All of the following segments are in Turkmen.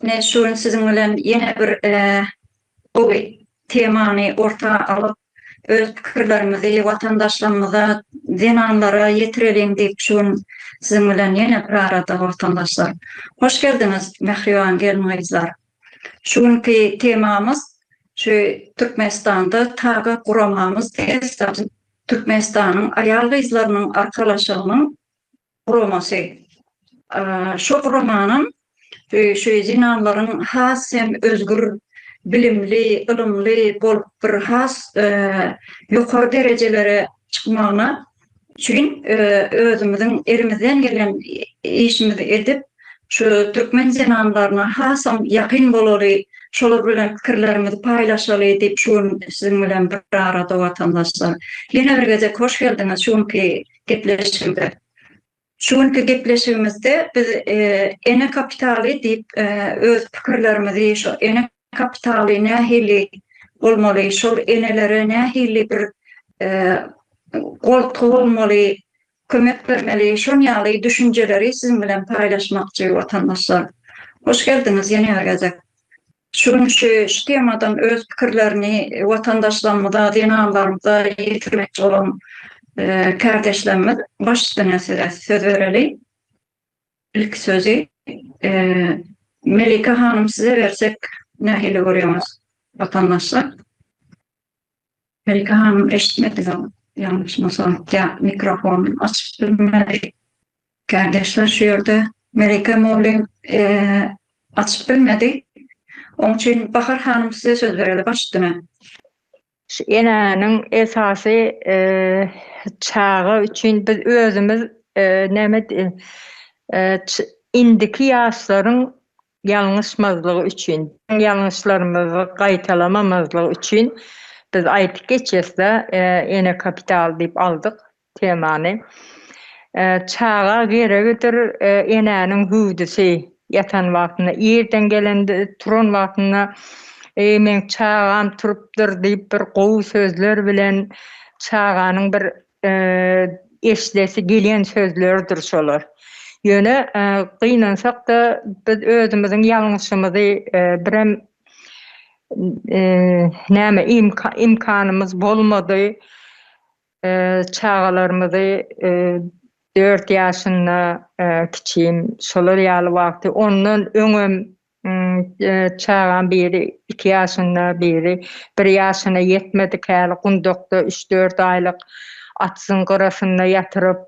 Ne şuun sizin bilen yine bir bu temany orta alıp öz pikirlerimizi vatandaşlarymyza, zenanlara yetirelim diýip şuun sizin bilen yine bir arada vatandaşlar. Hoş geldiniz Mehriban gelmeýizler. Şuunki temamız şu Türkmenistanda taga guramamız diýip Türkmenistanyň aýal gyzlarynyň arkalaşygynyň guramasy. Şu guramanyň şu zinanlaryň has hem özgür, bilimli, ılımly bolup bir has ýokary derejelere çykmagyna üçin özümiziň elimizden gelen işimizi edip şu türkmen zinanlaryna hasam ýakyn bolary, şolar bilen pikirlerimizi paýlaşaly diýip şuň siziň bilen bir arada watandaşlar. Ýene bir geze hoş geldiňiz şuňky gepleşigde. Şuňky gepleşigimizde biz ene kapitaly diýip öz pikirlerimizi şu ene kapitaly nähili bolmaly, şol enelere nähili bir golty bolmaly, kömek bermeli, şoň ýaly düşünjeleri siziň bilen paýlaşmakçy watandaşlar. Hoş geldiňiz ýene bir geze. Şu temadan öz pikirlerini watandaşlarymyza, dinanlarymyza ýetirmekçi bolan kardeşlerimiz başdan söz vereli. İlk sözü Melika Hanım size versek nähili görýäňiz vatandaşlar. Melika Hanım eşitmedi zaman. Yanlış masam. Ya mikrofon açıp bilmedi. Kardeşler şu yerde Melika Moğlin açıp bilmedi. Onun için Bahar Hanım size söz vereli başdan. Enäniň esasy çağı üçin biz özümüz indiki ýaşlaryň ýalňyşmazlygy üçin, ýalňyşlarymyzy gaýtalamamazlygy üçin biz aýtyp geçýäsde ene kapital diýip aldyk temany. Çağa geregidir enäniň hüwdüsi ýatan wagtyna, ýerden gelende turan wagtyna men çağam turupdyr diýip bir gowy sözler bilen çağanyň bir eşlesi gelen sözlerdir şolar. Ýöne gynansak da biz özümiziň ýalňyşymyzy birem näme imkanymyz bolmady. Çağalarymyzy 4 ýaşynda kiçim şolar ýaly wagty ondan öňem çağan biri 2 ýaşynda, biri 1 ýaşyna ýetmedik häli gundokda 3-4 aýlyk atsyn garasyna ýatyryp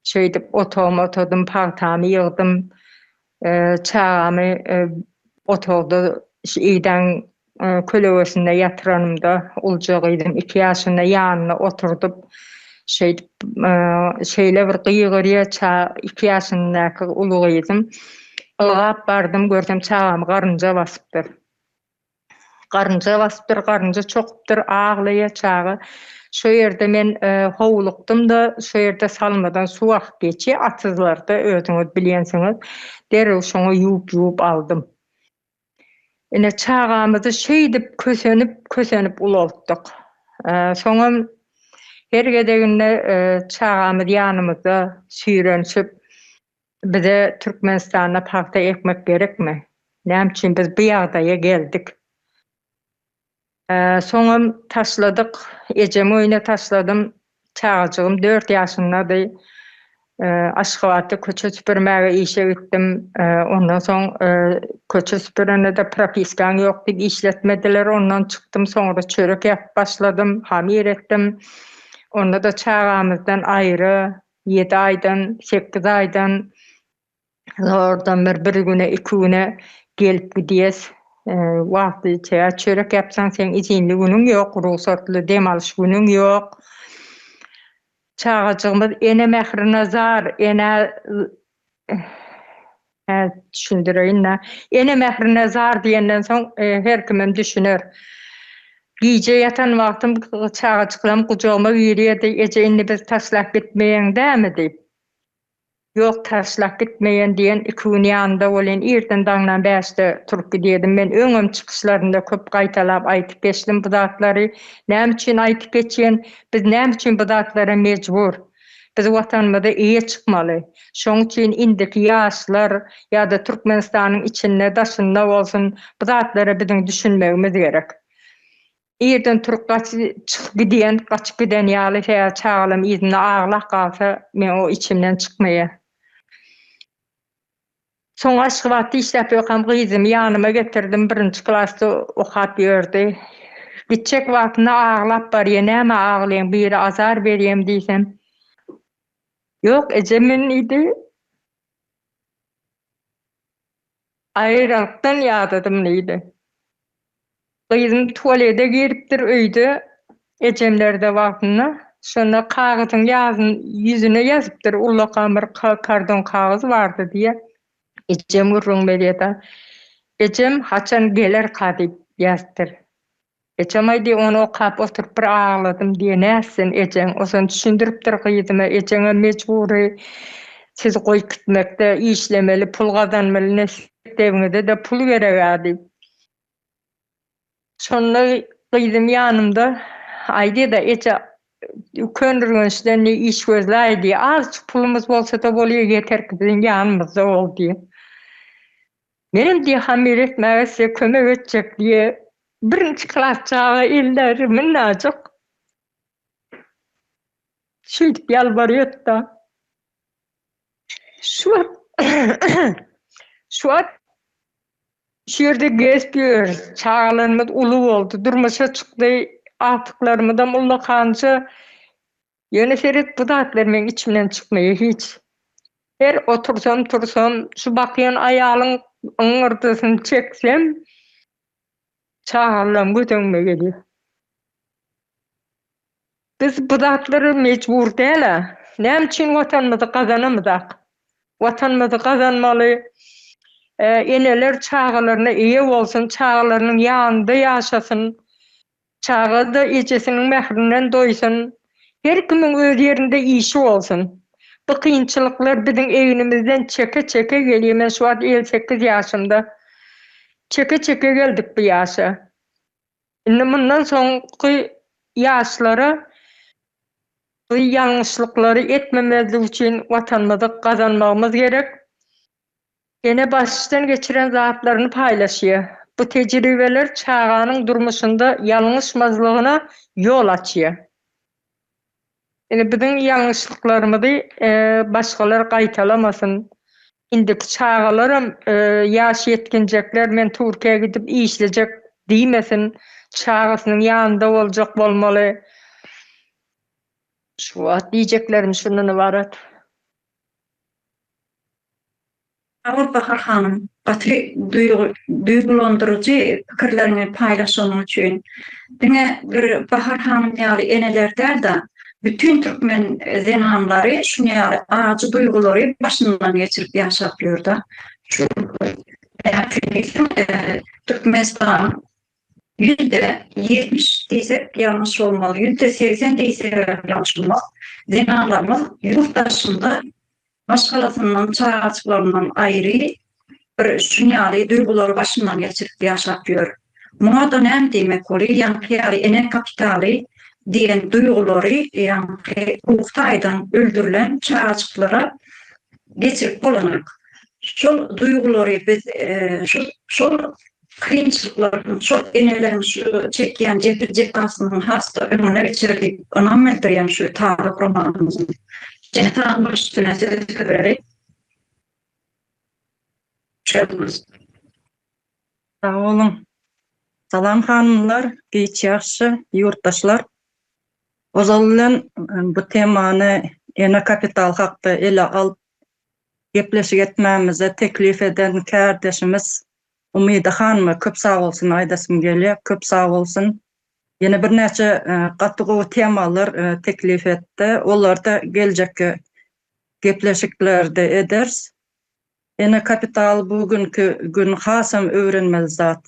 şeýdip otodum, paýtamy ýygdym. Çağamy otogda ýydan kölegesinde ýatyranymda uljak idym. 2 ýaşyna ýanyna oturdup şeýdip şeýle bir gyýgyrýa 2 ýaşyndaky uly idym. Ilgap bardym, gördüm çağamy garynja basypdyr. Garynja çokupdyr, ağlaýa çağı. Şo ýerde men howlukdym da, şo ýerde salmadan su akyp geçi, atyzlarda özüňiz bilýänsiňiz, derrew şoňa ýuwup aldym. Ene çağamyzy şeýdip kösenip ulapdyk. Soňam her gedeginde çağamyz ýanymyzda süýrenşip bize Türkmenistan'a paýta ekmek gerekmi? Näme üçin biz bu ýagdaýa geldik? Soňam taşladyk, ejem öýüne taşladym. Çağajygym 4 ýaşyndady. Aşgabatda köçe süpürmäge işe gitdim. Ondan soň köçe süpürende propiskaň ýok diýip işletmediler. Ondan çykdym, soňra çörek ýapyp başladym, hamir etdim. Onda da çağamyzdan aýry 7 aýdan, 8 aýdan oradan bir güne, 2 güne gelip gidýäs. Wagty çörek ýapsaň sen izinli günüň ýok, ruhsatly dem alyş günüň ýok. Çağajygymyz ene Mehrinazar, ene düşündireýin. Ene Mehrinazar diýenden soň her kimim düşünür. Giýje ýatan wagtym çağajygym gujaguma ýerýärdi, eje indi biz taşlap gitmeýän dämi diýip. Ýok taşlap gitmeýän diýen 2 gün ýanynda bolan erden daňdan bäşde turup gidýärdim. Men öňüm çykyşlarynda köp gaýtalap aýtyp geçdim bu datlary. Näme üçin aýtyp geçýän? Biz näme üçin bu datlara mejbur? Biz watanymyza iyi çykmaly. Şoň üçin indiki ýaşlar ýa-da Türkmenistanyň içinde daşynda bolsun, bu zatlara bizim düşünmegimiz gerek. Ýerden turup çykyp gidýän, gaçyp giden ýaly şeýle çağalym ýüzüne aglak galsa, men o içimden çykmaýar. Soň Aşgabatda işläp ýokam gyzymy ýanyma getirdim, 1-nji klasda okap ýördi. Gitjek wagtynda aglap barýar, näme aglaýan, biri azar berýän diýsem. Ýok, ejemin idi. Aýralykdan ýadadym diýdi. Gyzym tuvalete giripdir öýde, ejemlerde wagtynda. Şonda kagyzyň ýazyn ýüzüne ýazypdyr, ullakam bir kardon kagyz bardy diýe. Ejem urrun berýär. Ejem haçan geler kadyp ýazdyr. Ejem aýdy onu okap oturup bir agladym diýe näsin ejem oson düşündiripdir gyzyma. Ejeňe mejbury siz goýup gitmekde işlemeli, pul gazanmaly, näsdeginde de pul gerek. Şonda gyzym ýanymda aýdy da eje könürgünçlerni iş gözläýdi. Az pulumuz bolsa da bolýar, yeter ki bizim ýanymyzda bol diýe. Menim diýe hamir etmäge kömek etjek diýe 1-nji klasçaga ellerim najuk. Şüýdip ýalbarýar da. Şu şerde gezip çağlarımız ulu oldu. Durmuşa çıktı. Artıklarımdan ullakanca yöne seret bu datlar men içimden çıkmaya hiç. Her otursam şu bakyan ayalın ıngırdısını çeksem çağlarım götürme geliyor. Biz bu datları mecbur değil. Ne için vatanımızı kazanamadık? Vatanımızı kazanmalı. Eneler çağlarına iyi olsun, çağlarının yanında yaşasın. Çağda ejesinin mehrinden doysun. Her kimin öz yerinde işi olsun. Bu kıyınçılıklar bizim evimizden çeke geliyor. Men şu an 58 yaşında. Çeke geldik bu yaşa. Bundan sonraki yaşlara bu yanlışlıkları etmemezlik için vatanımızı kazanmamız gerek. Gene baştan geçiren zatlarını paylaşıyor. Bu tecrübeler çağanın durmuşunda yanlışmazlığına yol açıyor. Yani bizim yanlışlıklarımızı başkaları qaytalamasın. İndiki çağalarım yaş yetkinecekler, men Türkiye'ye gidip işleyecek demesin. Çağasının yanında olacak olmalı. Şu an diyeceklerim şundan ibaret. Bahar Hanım, duygulandyryjy pikirlerini paylaşmak için. Dine bir Bahar Hanım ýaly eneler der bütün Türkmen zenanlary şu ýaly acı duyguları başından geçirip ýaşapýar da. Şu Türkmenistan %70 diýsek yanlış olmaly, %80 diýsek yanlış olmaly. Zenanlarymız yurttaşynda başkalarından, çağaçlarından ayrı bir şunyalı duyguları başından geçirip yaşapıyor. Buna da ne demek oluyor? Yani enek kapitali diyen duyguları yani Uğtay'dan öldürülen çağaçlara geçirip olanak. Şu duyguları biz şu kıyınçlıkların, şu enelerin şu çekiyen cebir cekasının hasta önüne geçirdik. Önemlidir yani şu tarih romanımızın. Cennetin başına sedef vererek çöldünüz. Sağ olun. Salam hanımlar, geç yaxşı, yurttaşlar. Ozallan bu temany ene kapital hakda ele alıp gepleşik etmemize teklif eden kardeşimiz Umida Hanım'a köp sağ olsun aydasım geliyor, köp sağ olsun. Yine bir neçe katıgı temalar teklif etti. Onlar da gelecek gepleşiklerde ederiz. Ene kapital bugünkü gün hasam öğrenmeli zat.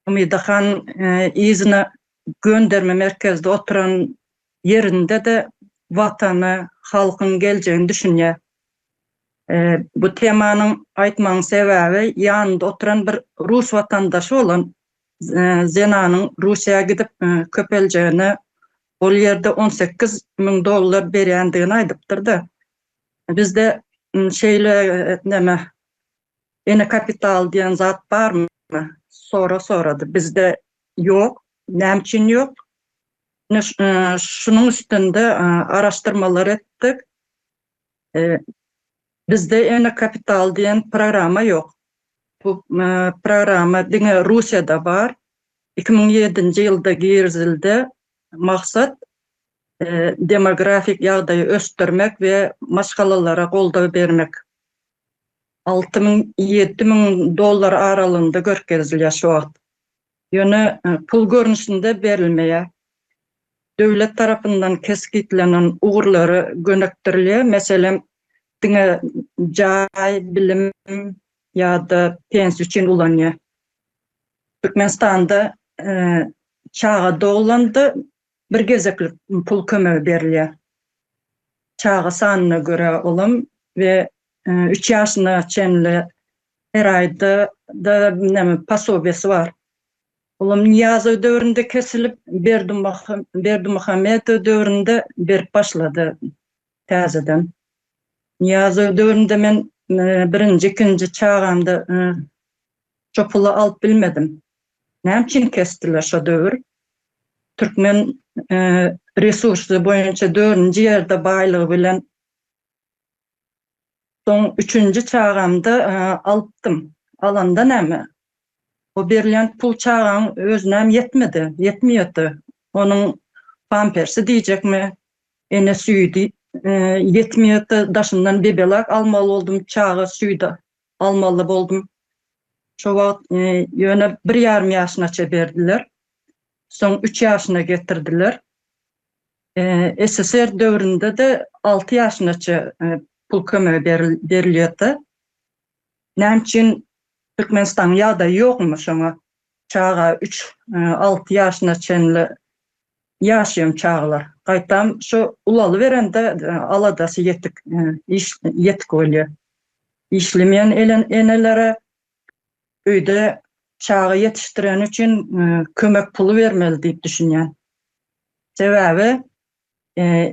Umida Han izine gönderme merkezde oturan yerinde de vatanı, halkın geleceğini düşünüyor. Bu temanın aytmanın sebebi yanında oturan bir Rus vatandaşı olan Zena'nın Rusya'ya gidip köpeleceğini ol yerde $18.000 berýändigini aýdypdyrdy. Bizde şeýle näme ene kapital diýen zat barmy? Soradı. Bizde ýok. Näme ýok? Şunun üstünde araşdyrmalar etdik. Bizde ene kapital diýen programa ýok. Bu programa diňe Russiýada bar. 2007-nji ýylda girizildi. Maksat demografik ýagdaýy östürmek we maşgalalara goldaw bermek. $6.000–7.000 aralygynda görkezilýär şu wagt. Ýöne pul görnüşinde berilmeýär. Döwlet tarapyndan keskitlenen ugurlary gönekdirilýär. Meselem diňe jaý, bilim ýa-da pensiýa üçin ulanýar. Türkmenistanda çağa doglandy, bir gezeklik pul kömegi berilýär. Çağa sanyna göre olam we 3 ýaşyna çenli her aýda da näme pasobiýasy bar. Olam Niyazow döwründe kesilip Berdimuhammedow döwründe berip başlady täzeden. Niyazow döwründe men birinji, ikinji çağamda şo puly alyp bilmedim. Näme üçin kestiler şo döwür? Türkmen resursy boýunça 4-nji ýerde baýlygy bilen soň 3-nji çağamda alypdym. Alanda näme? O berilýän pul çağam özüne yetmedi. Onun pampersi diýjekmi? Ene süýdi yetmedi. Daşyndan bebelak almaly boldum, çağı süýdi almaly boldum. Şo wagt ýöne 1,5 ýaşynaça berdiler. Soň 3 ýaşyna getirdiler. SSR döwründe de 6 ýaşynaça pul kömegi berilýärdi. Näme üçin Türkmenistan ýagdaýy ýokmy şoňa çağa 3-6 ýaşyna çenli ýaşaýan çağlar. Gaýtam şu ulaly berende aladasy ýetik bolýar. İşlemeýän enelere öýde çağı yetiştiren üçin kömek pulu vermeli diýip düşünýän. Sebäbi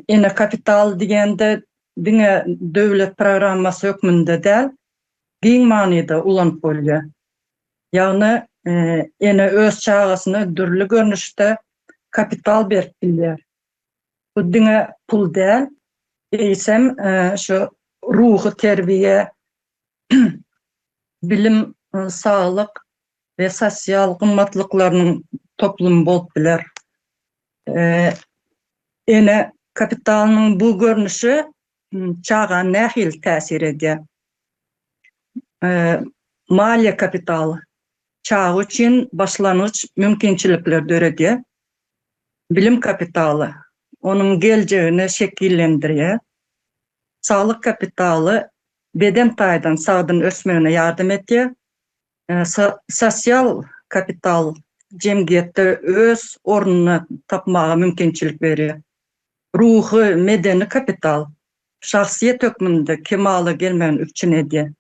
ene kapital diýende diňe döwlet programmasy hökmünde däl, giň manyda ulanyp bolýar. Ýagny ene öz çağasyna dürli görnüşde kapital berip bilýär. Bu diňe pul däl, eýsem şu ruhy terbiýe, bilim, sağlyk we sosial gymmatlyklarynyň toplumy bolup biler. Ene kapitalynyň bu görnüşi çağa nähil täsir edýär? Maliýe kapitaly çağ üçin başlanyç mümkinçilikler döredýär. Bilim kapitaly onuň geljegini şekillendirýär. Sağlyk kapitaly beden taýdan sagdyn ösmegine ýardym etýär. Sosial kapital jemgyýetde öz ornuny tapmaga mümkinçilik berýär. Ruhy, medeni kapital şahsiýet hökmünde kemaly gelmegin üçin edýär.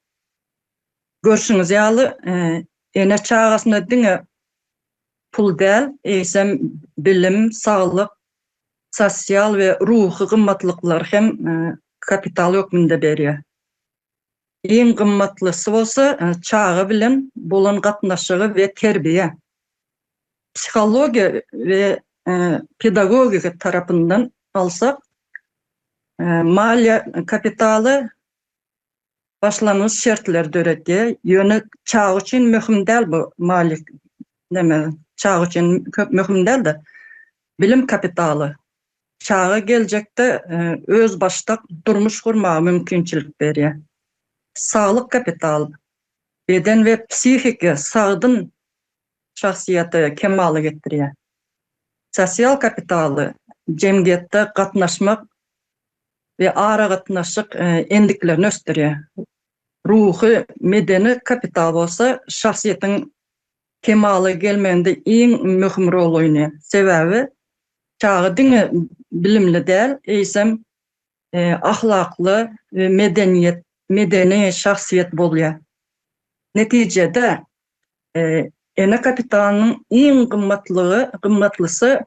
Görşüňiz ýaly ene çağasyna diňe pul däl, eýsem bilim, sağlyk, sosial we ruhy gymmatlyklar hem kapital hökmünde berýär. Iň gymmatlysy bolsa çağı bilen bolan gatnaşygy we terbiýe. Psihologiýa we pedagogika tarapyndan alsak, maliýe kapitaly başlanyç şertler döredýär. Ýöne çağ üçin möhüm däl bu maliýe näme? Çağ üçin köp möhüm däl-de bilim kapitaly çağa geljekde öz başda durmuş gurmaga mümkinçilik berýär. Sağlyk kapitaly beden we psihika sagdyn şahsiýete kemaly getirýär. Sosial kapitaly jemgyýetde gatnaşmak we ara gatnaşyk endiklerini östürýär. Ruhy, medeni kapital bolsa şahsiýetiň kemaly gelmeginde iň möhüm rol oýnaýar. Sebäbi çağı diňe bilimli däl, eýsem ahlakly we medeni şahsiýet bolýar. Netijede ene kapitalynyň iň gymmatlysy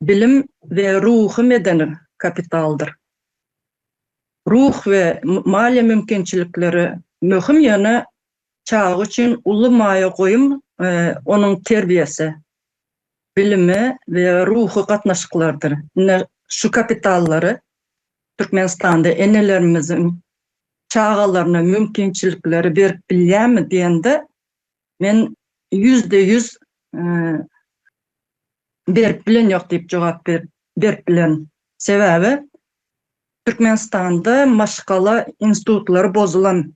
bilim ve ruhu medeni kapitaldır. Ruh ve maliye mümkinçilikleri möhüm yana çağı için ulu maya koyum onun terbiyesi, bilimi ve ruhu katnaşıklardır. Şu kapitalları Türkmenistan'da enelerimizin çağalarına mümkinçilikleri berip bilýärmi diýende men %100 berip bilen ýok diýip jogap berip bilen. Sebäbi Türkmenistan'da maşgala institutlary bozulan.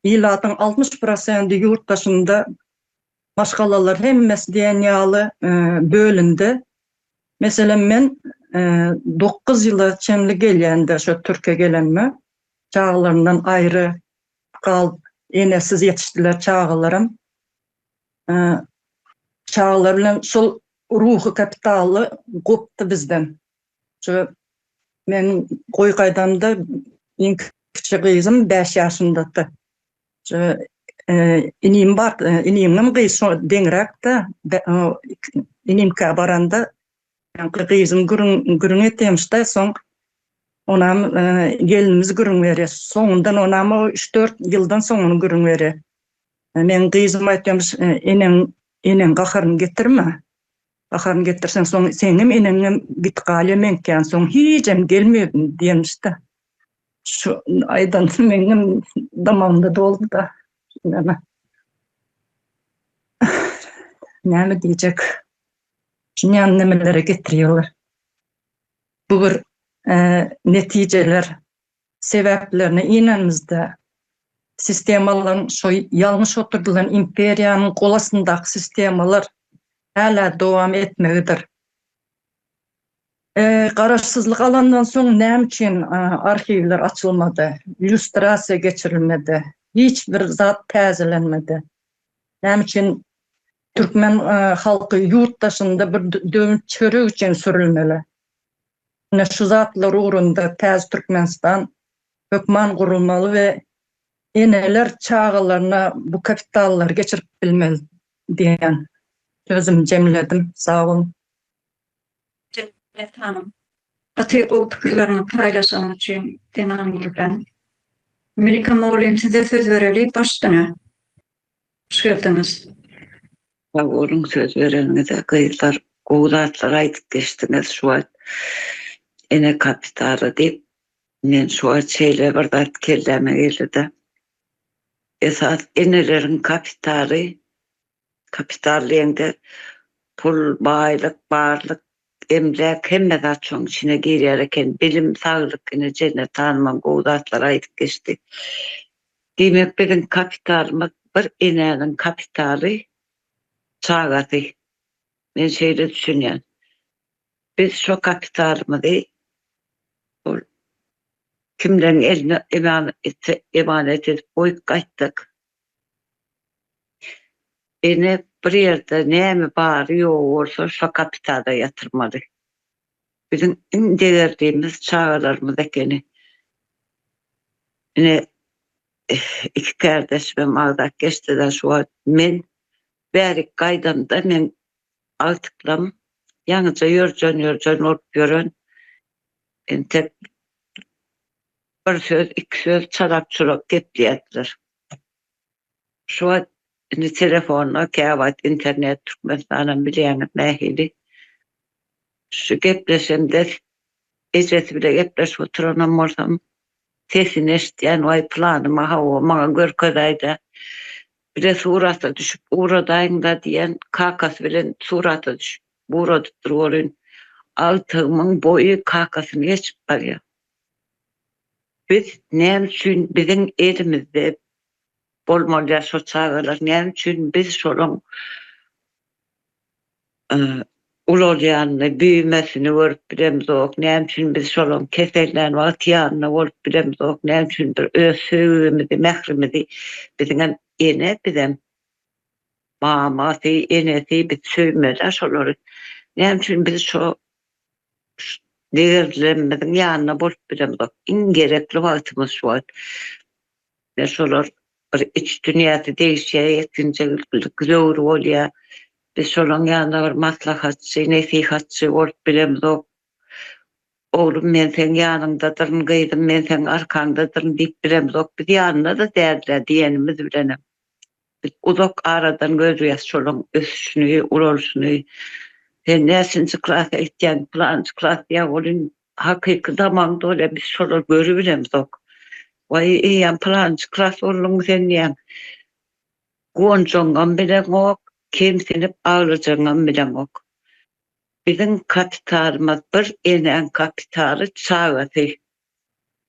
Ýylatyň 60% ýurtdaşynda maşgalalar hemmesi diýenýaly bölündi. Mesela men 9 ýyla çenli gelýände şo Türkiýe gelenme çağlarından ayrı kal enesiz yetiştiler çağlarım. Çağlar bilen şol ruhu kapitalı goptu bizden. Şu men goý gaýdamda iň kiçik gyzym 5 ýaşyndaty. Şu inim bar, inimim gyýsy deňrekde inimke baranda gyzym gürüň etýämişde soň onam gelinimiz gürüň berýär. Soňundan onam 3-4 ýyldan soň onu gürüň berýär. Men gyzym aýtýarmyş, enen gaharyn getirme. Gaharyn getirsen soň senim eneňem gitgaly menken soň hiçem gelmedin diýmişdi. Şu aýdan meňem damamda doldy da. Näme diýjek? Şunyan nemelere getirýärler. Bu bir neticeler, sebeplerini inanmızda sistemaların şu yanlış oturdulan imperiyanın kolasındaki sistemalar hala devam etmektedir. Kararsızlık alandan sonra näme için arşivler açılmadı, illüstrasiya geçirilmedi, hiçbir zat täzelenmedi. Näme için Türkmen halkı yurttaşında bir dövüş çörek için sürülmeli. Şu zatlar uğrunda täze Türkmenistan hökman gurulmaly we eneler çağalarına bu kapitallar geçirip bilmeli diýen sözüm jemledim. Sağ olun. Cemlet Hanım, Atı o pikirlerini paylaşan için denanlıdan. Melika Moğol'un size söz vereli baştına. Hoş geldiniz. Sağ olun, söz vereninize kıyılar, oğlatlar aytıp geçtiniz şu an. Ene kapitali deyip, men şu an şeyle barda kelleme geldi. Esas enelerin kapitalliğinde pul, baylık, barlık, emlak hemme de çoğun içine girerken bilim, sağlık, cennet tanıman oğlatlar aytıp geçti. Demek benim kapitalımı bir enenin kapitali çağatı. Men şeyle düşünýän. Biz şu kapitalımızı kimden eline emanet edip koyup kaçtık. Ene bir yerde näme bar ýok bolsa şu kapitalda yatırmalı. Bizim en değerdiğimiz çağlarımız ekeni. Ene iki kardeş ve mağdak geçti de şu an men berik gaydamda men altıklam yanıca yörcan olup görün. Tek bir söz, iki söz çalap gepliyetler. Şu an telefonla kağıt, internet, Türkmenistan'ın bileğinin mehili. Şu gepleşim de ecreti bile gepleş oturanım olsam sesini eşitleyen vay planıma hava bana görkedaydı. Bir de surata düşüp uğradayın da diyen kakası bile surata düşüp uğradıktır olun. Altımın boyu kakasını geçip barıyor. Biz näme üçin bizim elimizde bolmaly şu çağlar näme üçin biz şolun ulolýanyny, büýümesini görüp bilemizok, näme üçin biz şolun kesellerini, wagtyanyny görüp bilemizok, näme üçin bir öz söýgümizi, mährimizi biziň ene bizem mamasy, enesi biz söýmeler şolary. Näme üçin biz şo değerlenmeden yanına bolup bilemizok. En gerekli wagtymyz şu an. Şolar bir iç dünyada değişýär, etkinçilik güzel bolýar. Biz şolan ýanynda bir maslahatçy, nesihatçy bolup bilemizok. Oğlum men sen ýanyndadyr, gyýdym men sen arkaňdadyr diýip bilemizok. Biz ýanyna da därdler diýenimiz bilenem. Biz uzak aradan gözüýäs şolan ösüşini, uralşyny. Sen näsinçi klasa gitýän, plançy klas ýa-olun hakyky zamanda öyle biz şolar görüp bilemizok. Vay ýa plançy klas bolun sen ýa. Gonçoňam bilen ok, kemsinip aglyjaňam bilen ok. Bizim kapitalımız bir enen kapitaly çağatı.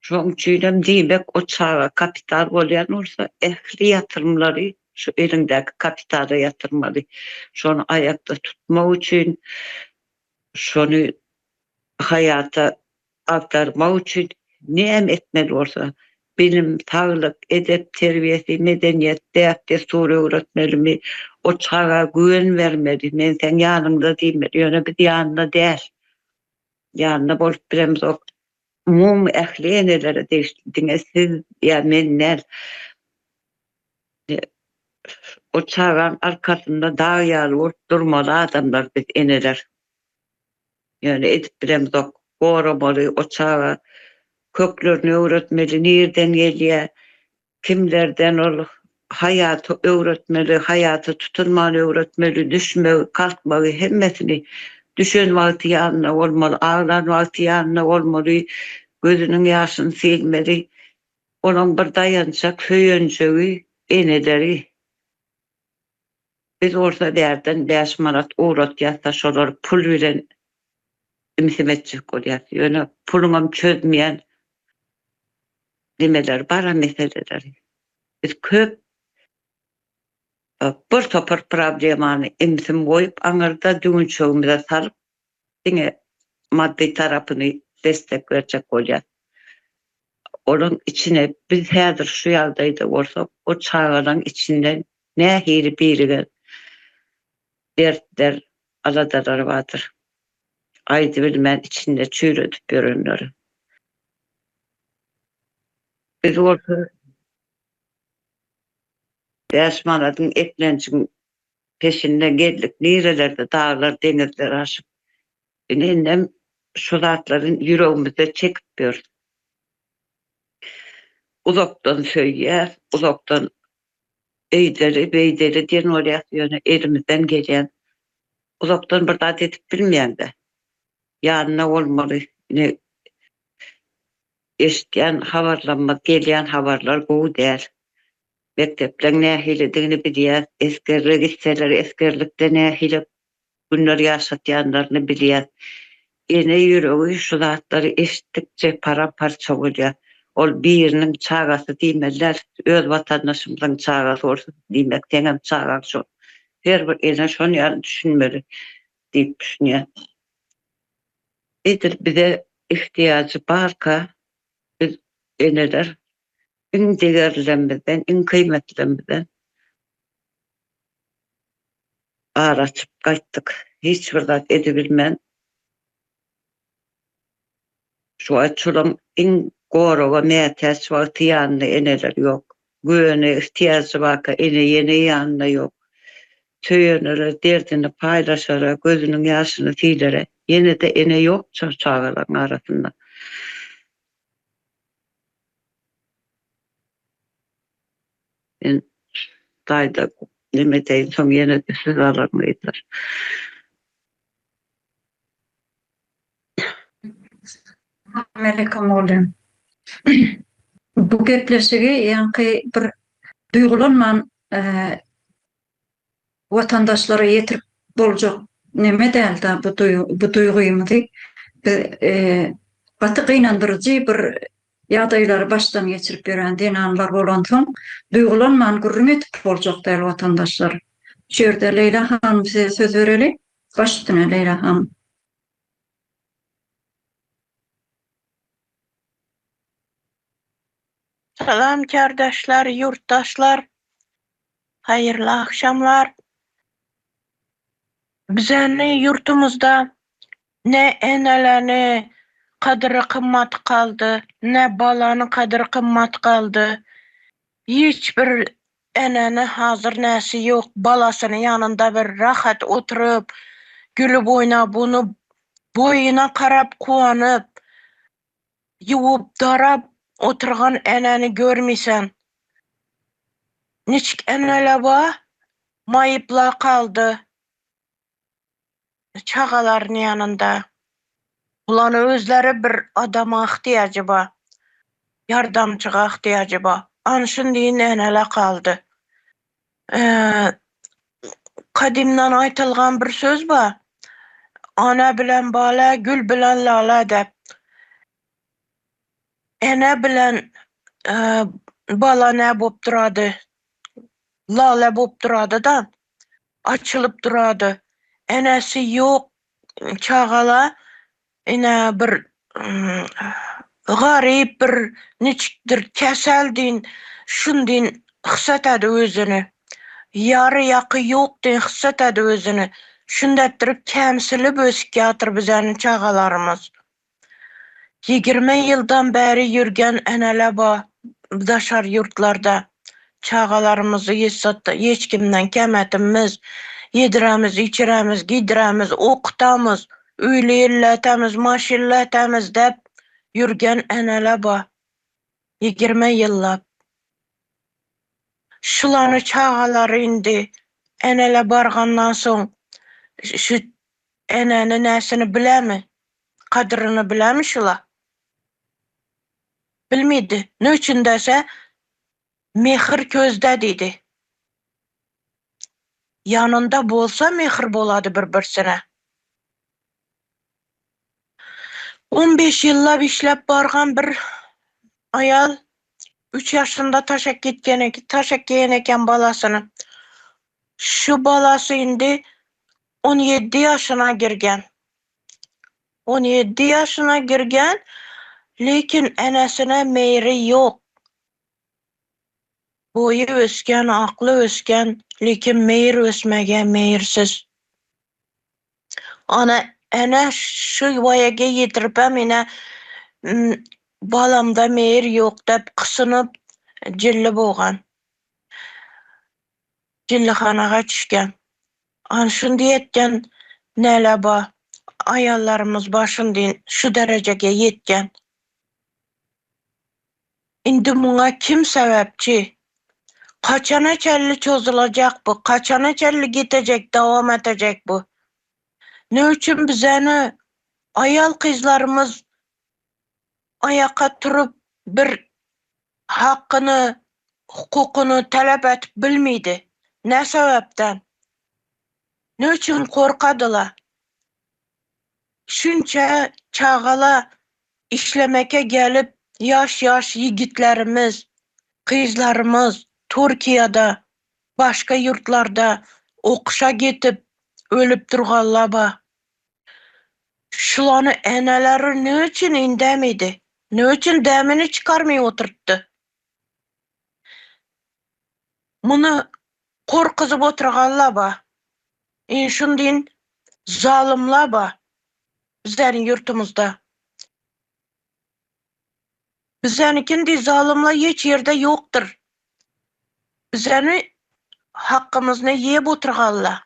Şoň üçin diýmek o çağa kapital bolýan bolsa ehli ýatyrymlary şu elindäki kapitala ýatyrmaly. Şonu aýakda tutmak üçin, şonu hayata agdarmak üçin näme etmeli bolsa, bilim, saglyk, edep, terbiýesi, medeniýet, desturi öwretmelimi, o çağa güwen bermeli. Men sen ýanynda diýmeli, ýöne biz ýanyna däl. Ýanyna bolup bilemiz ok. Mum ähli enelere diňe siz ýa menler o çağan arkasında daýaly bolup durmaly adamlar biz eneler. Ýöne edip bilemiz ok. Goramaly o çağa köklerini öwretmeli, nerden gelýär, kimlerden ol hayaty öwretmeli, hayaty tutunmaly öwretmeli, düşmegi, kalkmagy hemmesini düşen wagty ýanyna bolmaly, ağlan wagty ýanyna bolmaly, gözüniň ýaşyny silmeli. Olan bir dayançak höýençegi eneleri. Biz orta därden 5 manat uğrat ýatsa şolar pul bilen imsimetçik bolýar. Ýöne puluňam çözmeýän nimeler bara meseleler. Biz köp bir topar problemany imsim goýup aňyrda düňçegimize salyp diňe maddi tarapyny destek berjek bolýar. Onun içine biz häzir şu ýagdaýda bolsak, o çağanyň içinden nähili birigen dertler, aladalar batyr. Aýdy bilmän içinde çüýredip görenler. Biz orta Desmanadyň etlençiň peşinde geldik. Nerelerde dağlar, deňizler aşyp. Enem şu zatlaryň ýüregimizde çekip ber. Uzaktan söýýär, uzaktan eýderi, beýderi diýen bolýar ýöne elimizden gelýän. Uzaktan bir zat etip bilmeýände. Ýanyna bolmaly. Ne eşitýän habarlanma, gelýän habarlar gowy däl. Mektepden nähilidigini bilýär, eskerlik isseler, eskerlikde nähili günler ýaşatýanlaryny bilýär. Ene ýüregi şu zatlary eşitdikçe para-parça bolýar. Ol biriniň çağasy diýmeler, öz watandaşymyzyň çağasy bolsa diýmek teňem çağa şu. Her bir ene şonu ýa düşünmeli diýip düşünýär. Edir bize ihtiýaçy barka biz eneler iň degerlenmeden, iň kıymetlenmeden araçyp gaýtdyk. Hiç bir zat edebilmän. Şu açılan iň gorawa mätäç wagty ýanyna eneler ýok. Güwene ihtiýaçy barka ene ýene ýanyna ýok. Töýenere, derdini paýlaşara, gözüniň ýaşyny silere, ýene de ene ýok çağalaryň arasynda. En daýda nime diýen soň ýene de söz alanmaýdylar. Melekam oldum. Bu gepleşigi ýanky bir duýgulanman watandaşlara ýetirip boljak neme däldi bu duýguymy gaty gynandyrjy bir ýagdaýlary başdan geçirip beren denanlar bolan soň duýgulanman gurrun etip boljak däl watandaşlar. Şerde Leyla hanım bize söz bereli. Başdyna Leyla hanım. Salam kardeşler, yurttaşlar. Hayırlı akşamlar. Bizen yurtumuzda ne eneleni kadri kımmat kaldı, ne balanın kadri kımmat kaldı. Hiçbir eneni hazır näsi yok, balasının yanında bir rahat oturup, gülüp oynap, bunu boyuna karap, kuanıp, yuvup, darap oturgan eneni görmisen. Niçik eneler var? Mayıpla kaldı. Çağaların yanında. Ulan özleri bir adama ihtiyacı var. Yardımcıga ihtiyacı var. Anşın deyin eneler kaldı. Kadimden aytılgan bir söz var. Ana bilen bala, gül bilen lala dep. Ene bilen bala ne bop duradı? Lala bop duradı da açılıp duradı. Enesi yok çağala ine bir garip bir niçikdir keseldin şundin hissetadı özünü. Yarı yakı yok din hissetadı özünü. Şundettirip kemsilip ösük yatır bizeni çağalarımız. 20 yıldan beri yürgen eneler var daşar yurtlarda. Çağalarımızı hiç kimden kemetimiz, yediremiz, içiremiz, gidiremiz, okutamız, üyleyilletemiz, maşilletemiz dep yürgen eneler var. 20 yıllap. Şulanı çağaları indi. Enele bargandan soň şu eneni näsini bilemi? Kadrini bilemi şula? Bilmedi. Ne üçün dese mehir közde dedi. Yanında bolsa mehir boladı bir-birsine. 15 yıllap işlep bargan bir ayal 3 yaşında taşak giyen eken balasını. Şu balası indi 17 yaşına girgen. 17 yaşına girgen, lekin enesine meyri yok. Boyu ösken, aklı ösken, lekin meyir ösmegen, meyirsiz. Ene şu vayaga yetirip emine balamda meyir yok dep kısınıp cilli boğan. Cillixanaga düşken. Şundi yetken näle ba ayallarımız başındin şu derecege yetken. Indi muňa kim sebepçi? Kaçana çelli çözülacak bu? Kaçana çelli gidecek, devam edecek bu? Ne üçün bizeni ayal kızlarımız ayaka turup bir hakkını, hukukunu talep etip bilmeydi? Ne sebepten? Ne üçün korkadılar? Şunça çağala işlemeke gelip yaş yigitlerimiz, kızlarımız Türkiye'de, başka yurtlarda okuşa gitip ölüp durganlar ba. Şulanı eneleri ne üçün indemedi? Ne üçün demini çıkarmay oturttu? Bunu korkuzıp oturganlar ba. Şundin zalimlar ba. Bizlerin yurtumuzda. Bizlernikindi zalimlar hiç yerde yoktur. Bizeni hakkımızını yiyip oturganlar.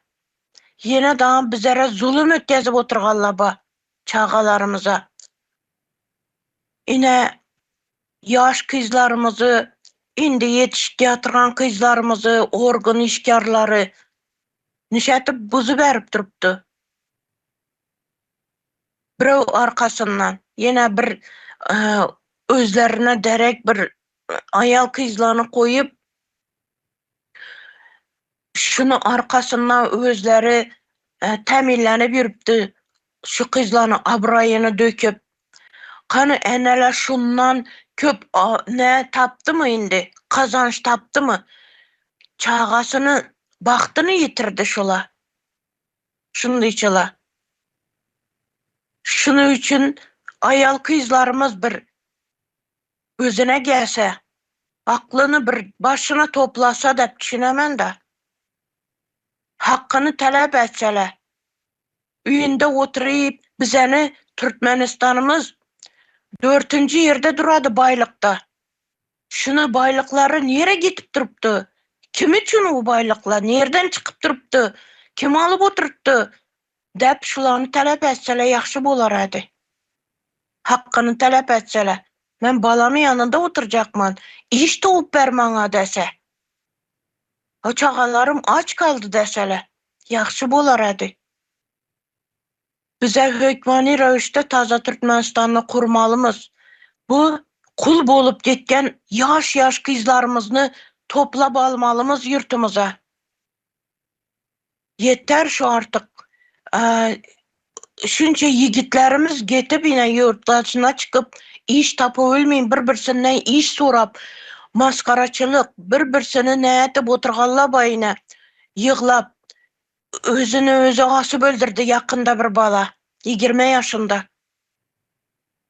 Yine daha bizlere zulüm ötkazip oturganlar ba. Çağalarımıza. Yine yaş kızlarımızı, indi yetişip yatırgan kızlarımızı, organ işgarları nişetip buzu berip duruptu. Biröw arkasından yine bir özlerine derek bir ayal kızlarını koyup şunu arkasından özleri teminlenip yürüptü. Şu kızlarını abrayını döküp kanı eneler şundan köp ne taptı mı indi? Kazanç taptı mı? Çağasını, baktını yitirdi şula. Şunu içila. Şunu üçün ayal kızlarımız bir özüne gelse, aklını bir başına toplasa da düşünemen de, hakkını talep etseler, üyünde oturup bizeni Türkmenistanımız 4. yerde duradı baylıkta. Şuna baylıkları nere gitip duruptu? Kim üçün o baylıklar? Nereden çıkıp durupdu? Kim alıp oturupdu? Dep şularını talep etseler yaxşı bolar edi. Hakkını talep etseler. Ben balamın yanında oturacakman. İş tavıp bermana dese. O çağalarım aç kaldı deseler. Yaxşı bolar edi. Bize hökmani rövüşte taza Türkmenistan'ı kurmalımız. Bu kul bolup gitken yaş kızlarımızı toplap almalımız yurtumuza. Yeter şu artık. Şunca yigitlerimiz getip yine yurtlarına çıkıp iş tapıbilmeyin, bir-birsinden iş sorap, maskaraçılık, bir-birsini ne etip oturğanla bayına yığlap, özünü özü asıp öldürdü yakında bir bala, 20 yaşında.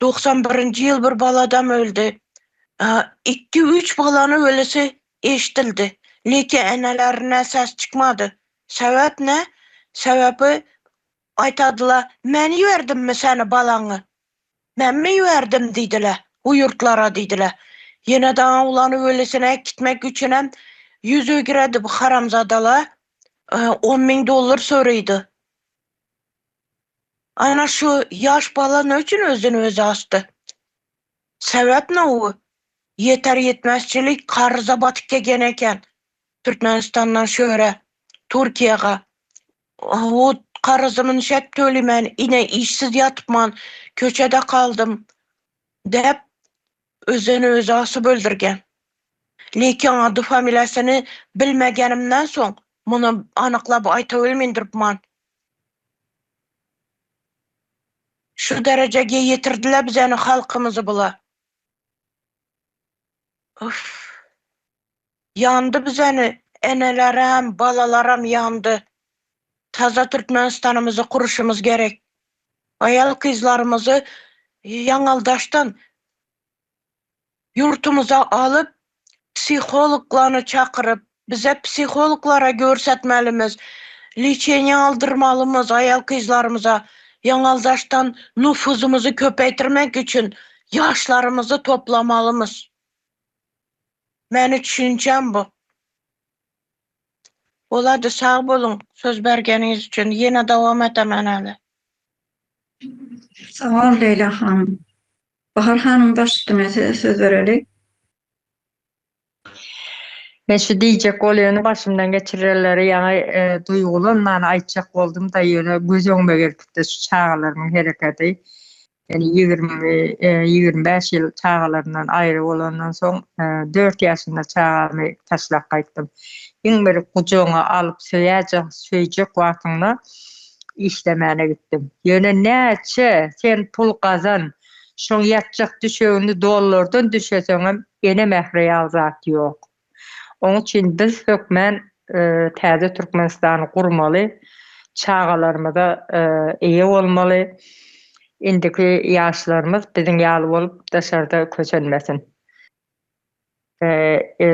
91. yıl bir baladam öldü. 2-3 balanın ölüsü eşitildi. Lekin enelerine ses çıkmadı. Sebep ne? Sebebi aytadılar, "Men verdim mi seni balanı? Men mi verdim?" dediler. O yurtlara dediler. Yine daha ulanı ölüsüne gitmek için hem yüzü giredi bu haramzadalar. $10.000 soruydu. Ana şu yaş bala ne için özünü özü astı? Sebep ne o? Yeter yetmezçilik karıza batık kegen eken. Türkmenistan'dan şöyle Türkiye'ye. O karızımın şep tölemen, yine işsiz yatıpman, köçede kaldım dep özünü özü asıp öldürgen. Lekin adı familiyasını bilmegenimden soň bunu anyklap ayta bilmeýärman. Şu derecege yetirdiler bizeni halkymyzy bula. Uf. Yandı bizeni, enelerim, balalaram yandı. Taza Türkmenistanımızı kuruşumuz gerek. Ayal kızlarımızı Yaňaldaşdan yurtumuza alıp psikologlarını çakırıp bize psikologlara görsetmelimiz, liçeni aldırmalımız ayal kızlarımıza. Yaňaldaşdan nüfuzumuzu köpeytirmek için yaşlarımızı toplamalımız. Meni düşüncem bu. Olady sağ bolun söz bergeniz için. Yine devam etemen hali. Sağ ol Leyla hanım. Bahar hanım başladı söz verelim. Ben şu diýjek bolýany başymdan geçirirleri ýa-ni duýgulanmany aýtjak boldum da ýöne göz öňüme gelipdi şu çağalaryň hereketi. Yani 25 yıl çağalarından ayrı olandan soň 4 ýaşynda çağamy taşlap gaýtdym. Iň bir kujoňa alyp söýjek wagtyňda işlemene gittim. Ýöne näçe sen pul gazan, şoň ýatjak düşegini dollardan düşeseňem ene mähreýal zat ýok. Onun için biz hökmen täze Türkmenistany kurmaly, çağalarymyza eýe bolmaly. Indiki ýaşlarymyz biziň ýaly bolup daşarda köçenmesin.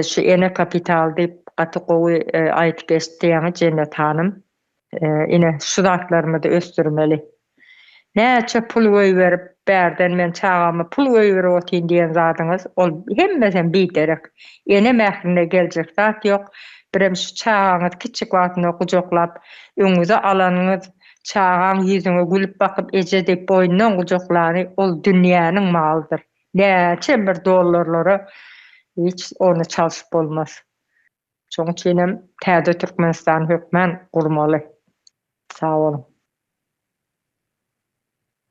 Şu ene kapital diýip gaty gowy aýtyp geçdiýäňi Cennet hanım. Ine şu zatlarymyzy da östürmeli. Näçe pul berip berden men çağamy pul berip otyn diýen zadyňyz ol hemmesen biderek. Ene mährine geljek zat ýok. Birem şu çağaňyz kiçik wagtyna kujoklap öňüze alanyňyz çağan ýüzüne gülüp bakyp eje diýip boýundan kujoklary ol dünýäniň malydyr. Näçe bir dollarlara hiç onu çalyşyp bolmaz. Şoň üçin hem täze Türkmenistan hökmen gurmaly. Sağ olun.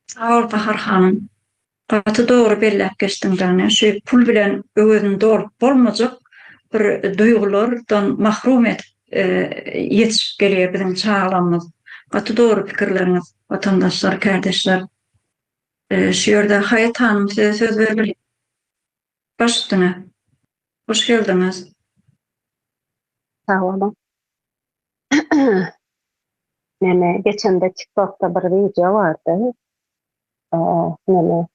Sağ ol Bahar hanım. Gaty doğru bellep geçdiň jana. Şu pul bilen öwüni dorup bolmajak bir duýgulardan mahrum yetişip gelýär biziň çağalarymyz. Gaty doğru pikirleriňiz, vatandaşlar, kardeşler. Şu ýerde Hayat hanım size söz bermeli. Başladyňa. Hoş geldiňiz. Sağ olun. Mene geçende TikTok'ta bir video vardı. Mene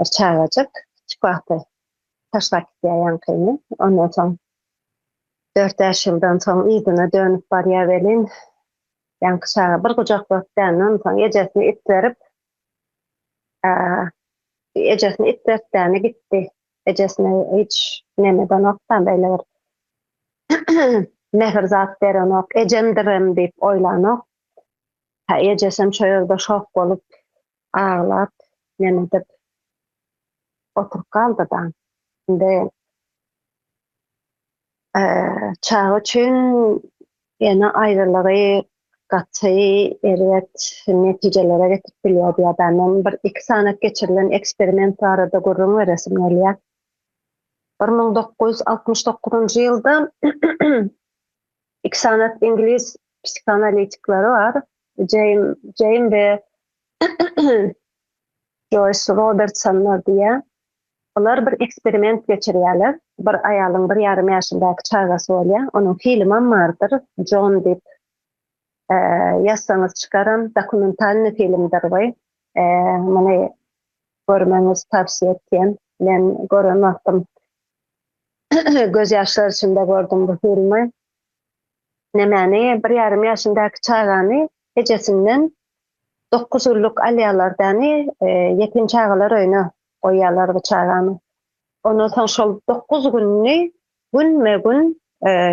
bir çağacak çıkarttı. Taşlak diýen kıyını. Ondan soň 4 ýaşyldan soň ýygyna dönüp barýar welin. Ýa-ni çağa bir gujak öpdänden soň ejesini itlerip ejesini itleripdäne gitdi. Ejesine hiç nemeden oktan beýle bir Mehr zat berenok, ejemdirem dip oylanok. Ha ejesem şöýerde şok bolup ağlap, neme dip oturup kaldı da. Şimdi çağı üçün yine ayrılığı gaty eret netijelere getirip bilýär ya ben bir 2 saat geçirilen eksperiment arada görüň ve resimler 1969 ýylda 2 saat İngiliz psikanalitikleri var. Jane ve Joyce Robertsonlar diye. Onlar bir eksperiment geçirýärler. Bir aýalyň 1,5 ýaşyndaky çagasy bolýar. Onuň filmi bardyr. John dip ýazsaňyz çıkaran dokumentalny filmdir bu. Mene görmeňizi tavsiye etdim. Men gören wagtym göz ýaşlary içinde gördüm bu filmi. Nemeni 1,5 ýaşyndaky çagany ejesinden 9 ýyllyk alýalardan 7-nji agalar öýüne goýýarlar bu çagany. Ondan soň şol 9 günni günme-gün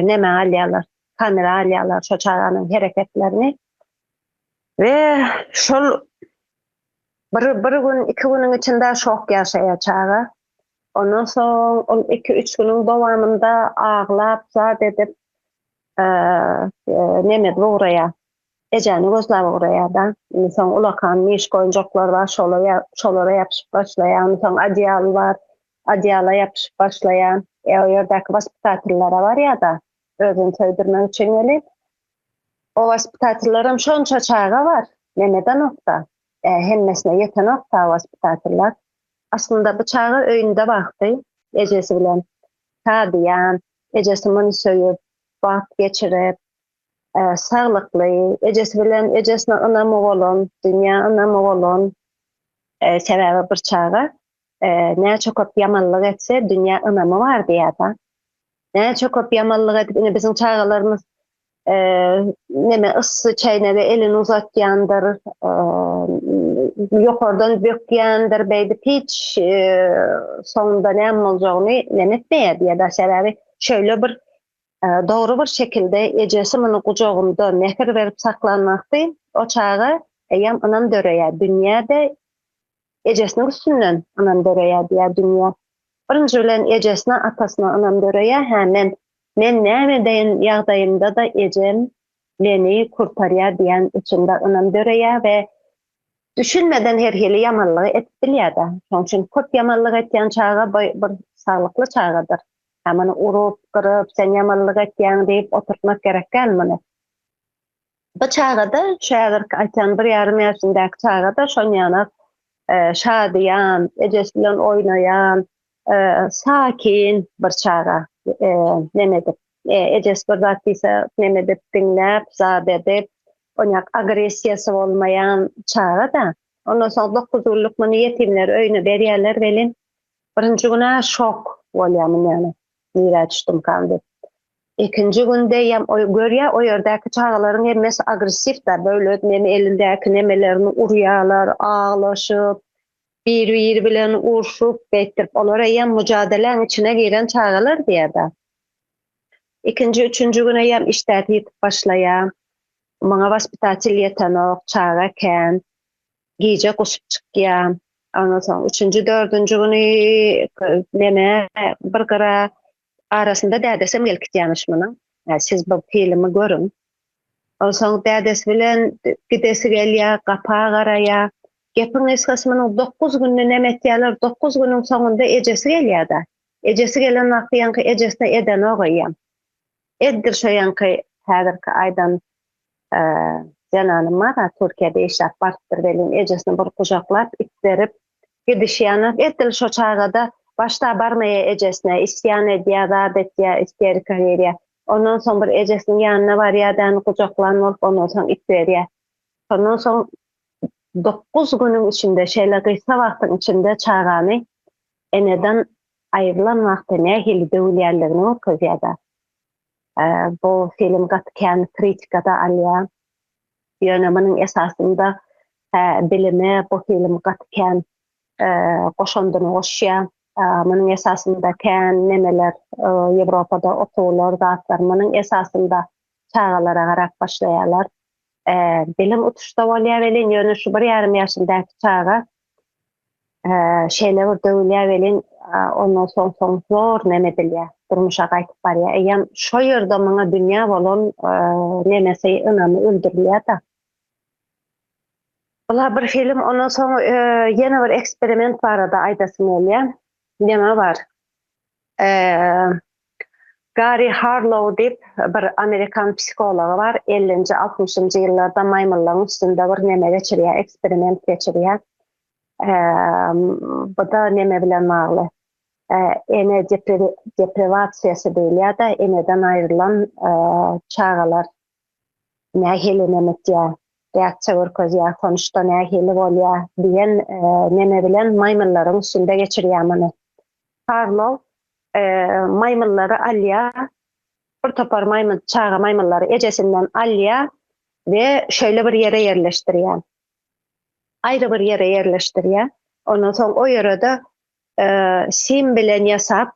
neme alýarlar, kamera alýarlar şo çaganyň hereketlerini. Ve şol bir gün, 2 güniň içinde şok ýaşaýar çaga. Ondan soň ol 2-3 günüň dowamında ağlap, zat edip neme buraya ejeni gözler buraya da insan ulakan miş goýunjaklar var şolara yapışıp başlayan insan adyal var adyala yapışıp başlayan o ýerdäki vaspitatorlara var ya da özüni töýdirmek üçin gelip o vaspitatorlarym şonça çaga var nemeden nokta hemmesine ýeten nokta vaspitatorlar aslında bu çaga öýünde bakdy ejesi bilen tadiyan ejesi many söýüp wagt geçirip sağlıklı, ejesi bilen ejesine anamy bolan, dünýä anamy bolan sebäbi bir çaga näçe köp ýamanlyk etse dünýä anamy bar diýär. Näçe köp ýamanlyk edip ine biziň çagalarymız neme ıssy çaýnary elini uzatýandyr, ýokardan bökýändir, beýdi hiç soňda näme boljagyny nemetmeýär diýär da sebäbi şöyle bir doğru bir şekilde ejesi meni kucağımda mehr verip saklanmakty. O çağı eýem anam döreýär. Dünýäde ejesiniň üstünden anam döreýär diýär dünýä. Birinji bilen ejesine, atasyna anam döreýär. Ha men näme diýen ýagdaýymda da ejem meni kurtarýar diýen içinde anam döreýär we düşünmeden her hili ýamanlygy etip bilýär da. Şoň üçin köp ýamanlyk etýän çaga bir saglykly çagadyr. Amany urup, kırıp, sen ýamanlyk etýäň diýip oturtmak gerek gelmeli. Bu çagada şäherki aýtan 1,5 ýaşyndaky çagada şoňana şadyan, ejesi bilen oýnaýan, sakin bir çaga. Nemedir? Ejesi bir zat ise nemedir dinläp, zat edip, oňak agresiýasy bolmaýan çaga da. Ondan soň 9 ýyllyk many ýetimler öýüne berýärler welin. Birinji güne şok bolýarmyn ýani. Mira düşdüm kandy. İkinci günde ýam görýär o ýerdäki çagalaryň hemmesi agresif da böyle neme elindäki nemelerini urýarlar, ağlaşyp, bir bilen urşup beýtirip olara ýam mücadeleň içine giren çagalar diýär da. İkinji, üçüncü güne ýam işdäti ýetip başlaýar. Maňa vaspitatel ýetenok çaga ken, giýje gusup çykýar. Ondan soň üçüncü, dördüncü güni neme bir gara arasında dädesem gelip ýanyşmyň. Siz bu filmi görün. Ondan soň dädes bilen gidesi gelýär, gapa garaýar. Gepiň eskasmyň 9 günni nemetýärler, 9 günüň soňunda ejesi gelýär da. Ejesi gelen wagty ýanky ejesine eden ogaýam. Eddir şo ýanky häzirki aýdan jananym bar, Türkiýede işläp bardyr welin ejesini bir kucaklap itlerip gidişýär. Eddir şo çagada başta barmaýa ejesine isyan edýär, rahat edýär, isterik berýär. Ondan soň bir ejesiniň ýanyna barýardan kucaklanyp, ondan soň it berýär. Ondan soň 9 günüň içinde, şeýle gysga wagtyň içinde çagany eneden aýrylan wagtyna hili döwülýärligini öküzýär. Bu film gatken kritikada alýar. Ýöneminiň esasynda bilime bu film gatken goşandyny goşýar. Bunun esasında kän nemeler Ýewropada otuwlar zatlar bunun esasında çağalara garap başlaýarlar. Bilim utuşda bolýar welin ýöne şu 1,5 ýaşyndaky çaga şeýle bir döwülýär welin ondan soň zor neme dilýär. Durmuşa gaýtyp barýar. Eýem şo ýerde maňa dünýä bolan nemesi ynamy öldürilýär da. Ola bir film, ondan soň ýene bir eksperiment barada aýdasym gelýär. Neme bar? Gary Harlow dip bir Amerikan psikology bar. 50-nji 60-njy ýyllarda maýmunlaryň üstünde bir neme geçirýär, eksperiment geçirýär. Bu da neme bilen bagly. Ene deprivasiýasy diýilýär da, eneden aýrylan çağalar nähili nemetýär, reaksiýa görkezýär, sonuçta nähili bolýar diýen neme bilen maýmunlaryň üstünde geçirýär muny. Harlow maýmunlary alýar, bir topar maýmun çaga maýmunlary ejesinden alýar we şöyle bir ýere ýerleşdirýär. Aýry bir ýere ýerleşdirýär. Ondan soň o ýerde sim bilen ýasap,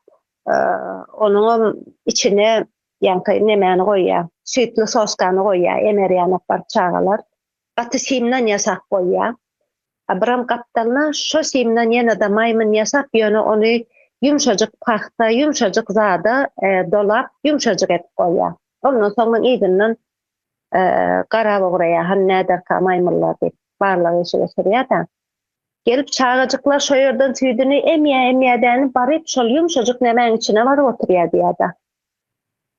onuň içine ýanky nemeni goýýar, süýtli soskany goýýar, emerýän apar çagalar. Gaty simden ýasap goýýar. Abram kaptalna şo simden ýene-de maýmun ýasap, ýöne ony yumşajyk paxta, yumşajyk zada dolap, yumşajyk etip goýýar. Ondan soň ýygynyň garab oguraya, näder ka maýmunlar diýip barlagy işe da. Gelip çağacıklar şo ýerden tüýdüni emýä-emýäden baryp şol yumşajyk nemeň içine baryp oturýar diýär.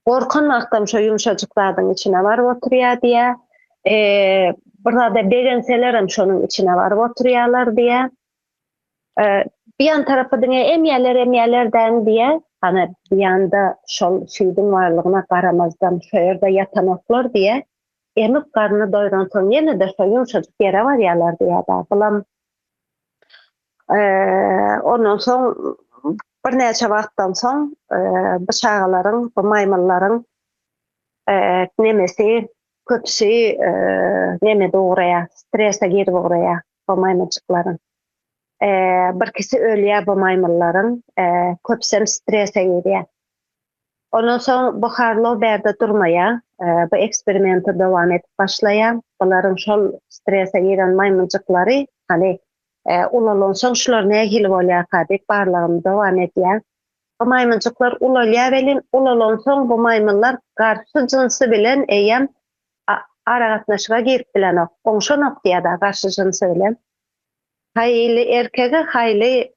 Gorkan wagtam şo yumşajyklaryň içine baryp oturýar diýär. Burada begenselerim şonuň içine baryp oturýarlar diýär. Bir yan tarapy diňe emýälerden diýär. Hani bir yanda şol süýdüň barlygyna garamazdan şo ýerde ýatanoklar diýär. Emip garny doýran soň ýene-de şo yumşajyk ýere barýarlar diýär. Bulam ondan soň bir näçe wagtdan soň bu çağalaryň, bu maýmunlaryň nemesi köpsi neme doguraya, strese girip oguraya bu maýmunçyklaryň. Birkisi ölýär bu maýmunlaryň, köpsem strese girýär. Ondan soň bu Harlow berde durmaýar, bu eksperimenti dowam etip başlaýar. Bularyň şol strese giren maýmunçyklary, hani ulalonsoň şular nähili bolýar diýip barlagyny dowam edýär. Bu maýmunçyklar ulalýar welin, ulalonsoň bu maýmunlar garşy jinsy bilen eýem aragatnaşyga girip bilenok, oňşanok diýär garşy jinsy bilen. Haýly erkege, haýly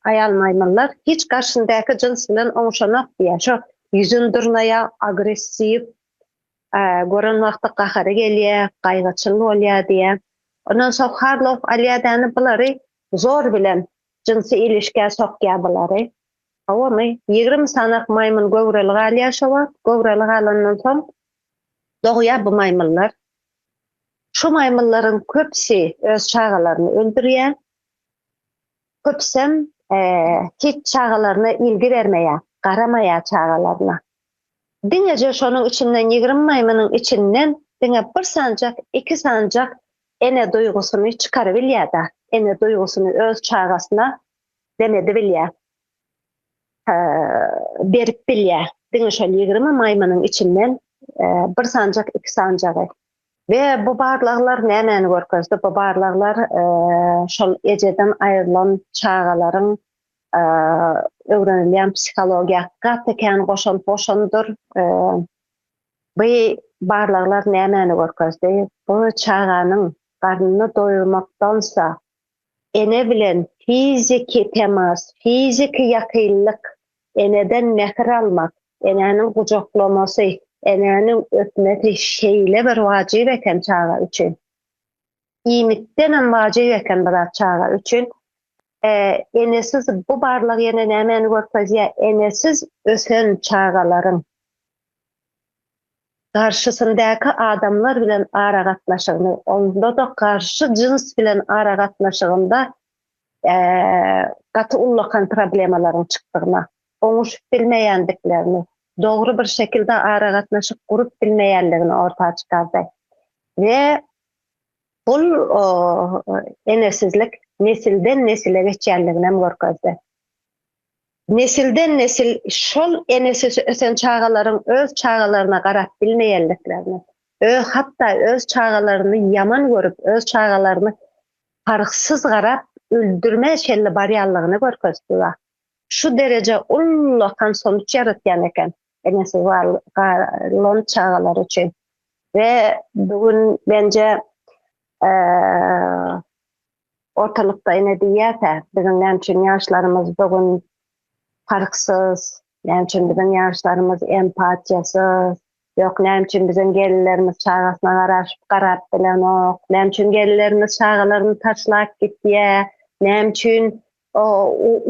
aýal maýmunlar hiç garşyndaky jins bilen oňşanok diýär. Şo ýüzün durnaýar, agressiw, gören wagtda gahary gelýär, gaýgaçyl bolýar diýär. Ondan soň Harlow alýadany bulary zor bilen jinsi ilişkiä sokýar bulary. Awamy 20 sanak maýmun göwrelik alýar şowa, göwrelik alandan soň dogýar bu maýmunlar. Şu maýmunlaryň köpsi öz çağalaryny öldürýär. Köpsem hiç çağalaryna ilgi bermeýär, garamaýar çağalaryna. Diňeje şonuň içinden 20 maýmunyň içinden diňe bir sancak, iki sancak ene duýgusyny çykaryp bilýär da, ene duýgusyny öz çağasyna demedi bilýär. Berip bilýär. Diňe şol 20 maýmunyň içinden bir sancak, iki sanjagy. Ve bu barlaglar nämäni görkezdi? Bu barlaglar şol ejeden aýrylan çağalaryň öwrenilýän psihologiýa tekän goşandyr. Bu barlaglar nämäni görkezdi? Bu çağanyň garnyny doýurmakdansa ene bilen fiziki temas, fiziki ýakynlyk, eneden mehr almak, enenin gucaklamasy, enenin öpmesi şeýle bir wajyp eken çaga üçin. İýmitden wajyp eken bir çaga üçin. Enesiz bu barlyk ýene nämäni görkezýär? Enesiz ösen çağalaryň karşısındaky adamlar bilen aragatnaşygyny, onda da karşı jins bilen aragatnaşygynda gaty ullakan problemalaryň çykdygyna, oňuş bilmeýändiklerini, dogry bir şekilde aragatnaşyk gurup bilmeýänligini ortağa çykardy. Ve bu enesizlik nesilden nesile geçýänligini görkezdi. nesilden nesil şol enesi ösen çağaların öz çağalarına qarap bilmeýänliklerini, hatta öz çağalarını yaman görüp, öz çağalarını farksız qarap öldürme şelli barýallygyny görkezdiler. Şu derece ullakan sonuç yaratýan eken enesi varlığın çağalar üçin. Ve bugün bence ortalıkta ine diýäse, bizim näçin ýaşlarymız bugün farksız, näçin bizim ýaşlarymız empatiýasız, yok näçin bizim gellerimiz çağasyna garap bilenok, näçin gellerimiz çağalaryny taşlap gitdiýär, näçin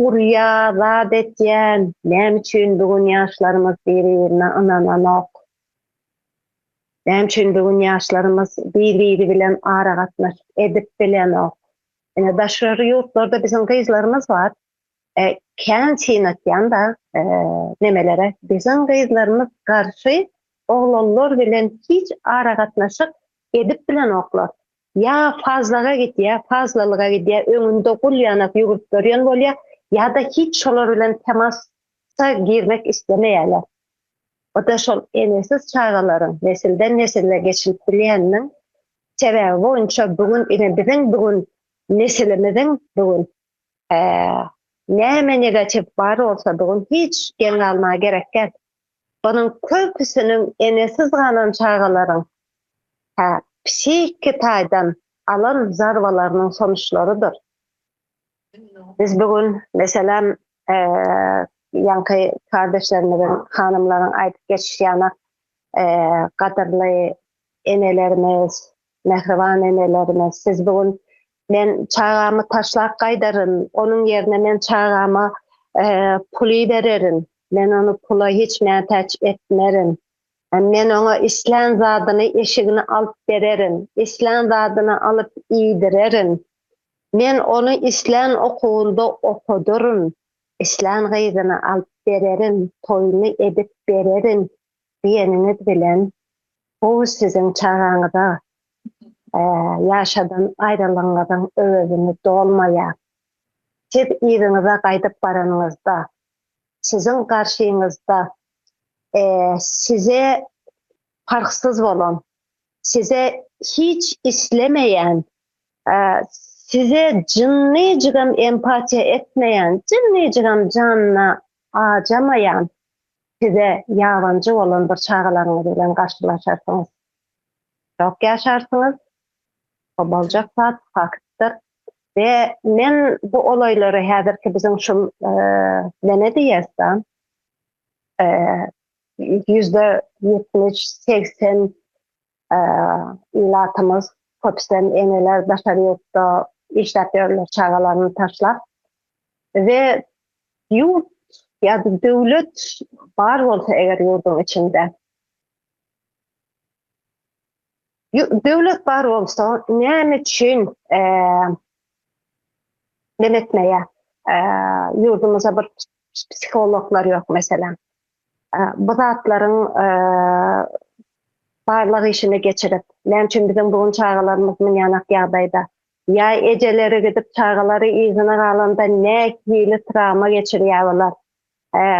urýa, zat etýän, näçin bugün ýaşlarymız bir-birine ananok. Näçin bugün ýaşlarymız bir-biri bilen ara gatnaşyp edip bilenok. Ene daşary ýurtlarda bizim gyzlarymız var. Kän çiğnetýän da nemelere bizim gyzlarymız garşy oglanlar bilen hiç ara gatnaşyp edip bilenoklar. Ya fazlaga gitýär, fazlalyga gitýär, öňünde gulýanak ýurup görýän bolýar, ya da hiç şolar bilen temasa girmek islemeýärler. O da şol enesiz çağalaryň nesilden nesile geçip bilýäniniň sebebi boýunça bugün ine biziň bugün nesilimizin bugün näme negatif bar olsa bugün hiç geň almagy gerekkäl. Bunun köpüsünün enesiz galan çağalaryň psiki taýdan alan zarwalarynyň sonuçlarydyr. Biz bugün mesela yankı kardeşlerimizin, hanımların aýdyp geçýän gadyrly enelerimiz, mehriban enelerimiz, siz bugün men çağamy taşlap gaýdaryn, onun yerine men çağamy puly bererin, men onu pula hiç mätäç etmerin. Men ona islan zadyny eşigini alıp bererin, islan zadyny alıp iýdirerin. Men onu islan okuwunda okudurun, islan gyzyny alıp bererin, toýuny edip bererin diýeniniz bilen bu sizin çağaňyzda ýaşadan aýrylangadan öwezini dolmaýar. Siz ýygyňyza gaýdyp baranyňyzda, sizin garşyňyzda size farksız bolan, size hiç islemeyen, size cınnyjygam empatiýa etmeyen, cınnyjygam canına acamayan, size ýabancı bolan bir çağalaryňyz bilen garşylaşarsyňyz. Çok ýaşarsyňyz, o boljak zat faktdyr. Ve men bu olaýlary häzirki biziň şu neme diýäsem, %70-80 ilatymız, köpüsen eneler daşary ýurtda işläpýärler çağalaryny taşlap. Ve ýurt ýa-da döwlet bar bolsa eger ýurduň içinde. Döwlet bar bolsa näme üçin demetmeýär? Ýurdumyza bir psikologlar ýok mesela. Bu zatlaryň barlyk işini geçirip, näçin biziň bugün çağalarymyz ýanak ýagdaýda, ýa ejeleri gidip çağalary iýzine galanda näkili travma geçirýärler.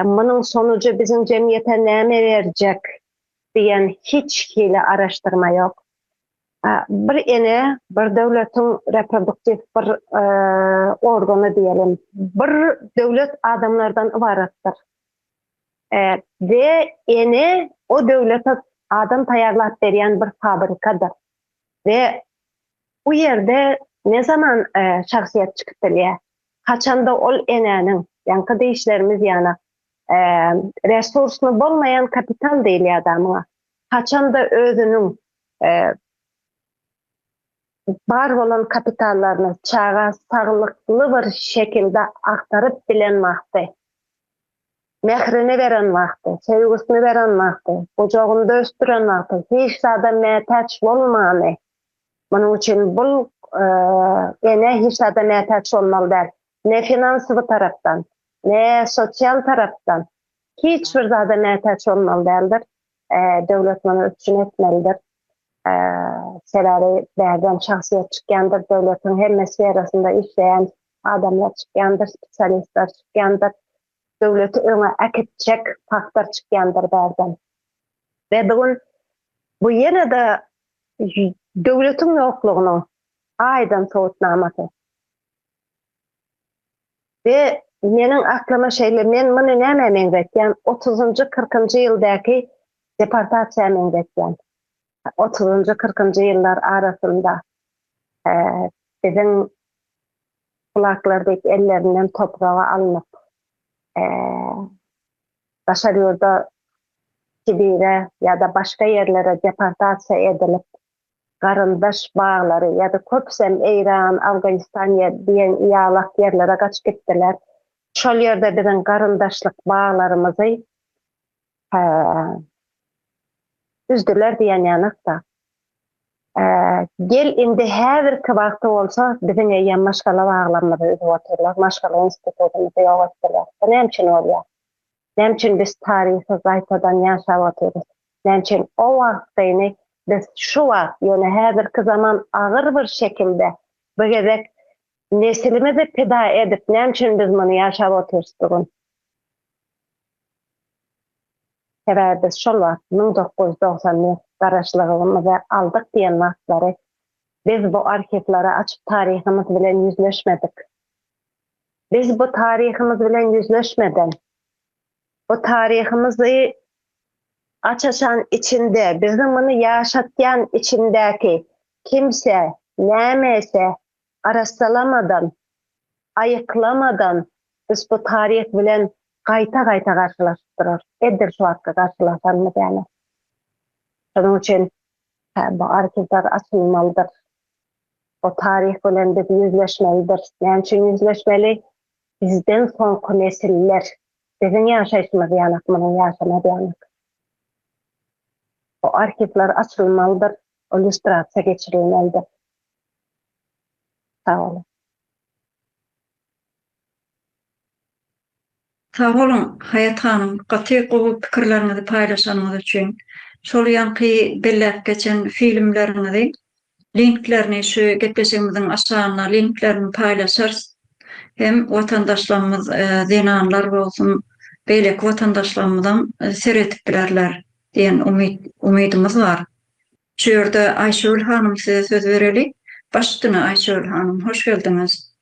Munyň sonucu biziň jemgyýete näme berjek diýen hiç hili araşdyrma ýok. Bir ene, bir döwletiň reproduktiv bir organy diýelim, bir döwlet adamlardan ibaratdyr. Ve ene o döwlete adam taýarlap berýän bir fabrikadyr. Ve bu yerde ne zaman şahsiýet çykyp bilýär? Kaçanda ol enenin, yankı deyişlerimiz ýana resursny bolmayan kapital diýilýär adamyna. Kaçanda özünün bar bolan kapitallaryny çağa saglykly bir şekilde aktaryp bilen wagty. Mehrini veren wagty, sevgisini veren wagty, ojagyny östüren wagty, hiç zada mätäç bolmany. Munyň üçin bu ene hiç zada mätäç bolmaly däl. Ne finansiwy tarapdan, ne sosial tarapdan hiç bir zada mätäç bolmaly däldir. Döwlet muny üçin etmelidir. Sebebi bärden şahsiýet çykýandyr, döwletiň hemme sferasynda işleýän adamlar çykýandyr, spesialistler çykýandyr. döwleti öňe äketjek faktor çykýandyr bäzän. Ve bugün bu ýene-de döwletiň ýoklugyny aýdan sowutnamasy. Ve meniň aklyma şeýle men muny näme meňzetýän 30-njy 40-njy ýyldaky deportasiýa meňzetýän. 30-njy 40-njy ýyllar arasynda biziň kulaklardaky ellerinden toprağa alınıp başar ýurda Sibir'e ya da başka yerlere deportasiya edilip garyndaş bağları ya da köpsem İran, Afganistan diýen ýalak yerlere gaçyp gitdiler. Şol ýerde biziň garyndaşlyk bağlarymyzy üzdüler diýen ýanykda. Gel indi häzirki wagtda bolsa biziň ýa maşgala baglanmady öwrüyorlar, maşgala institutumuzy ýogatdylar. Näme üçin bolýar? Näme üçin biz taryhy gaýtadan ýaşap oturýarys? Näme üçin o wagtdaýny biz şu wagt, ýöne häzirki zaman agyr bir şekilde bu gezek nesilimizi pida edip näme üçin biz muny ýaşap oturýarys bugün? Sebäbi biz şol wagt 1990 garaşlygymyzy aldyk diýen wagtlary biz bu arxivlary açyp taryhymyz bilen ýüzleşmedik. Biz bu taryhymyz bilen ýüzleşmeden bu taryhymyzy açaşan içinde, biziň muny ýaşatýan içindäki kimse, nämese arassalamadan, aýyklamadan biz bu taryh bilen gaýta garşylaşdyrar. Edir şu wagtda garşylaşanmy diýerler. Şonuň üçin bu arxivler açylmalydyr. O taryh bilen biz ýüzleşmelidir. Näme üçin ýüzleşmeli? Bizden soňky nesiller, biziň ýaşaýşymyz ýanak, munyň ýaşamagy ýanak. O arxivler açylmalydyr, illüstrasiýa geçirilmelidir. Sağ olun. Sağ olun Hayat Hanım, gaty gowy pikirlerinizi paýlaşanyňyz üçin. Şol ýanky bellep geçen filmlerinizi, linklerini şu gepleşigimiziň aşağına linklerini paýlaşarys. Hem vatandaşlarymyz, zenanlar bolsun, beýleki vatandaşlarymyzdan seretip bilerler diýen umydymyz var. Şu ýerde Aýşegül Hanım size söz berelik. Başlygyna Aýşegül Hanım, hoş geldiňiz.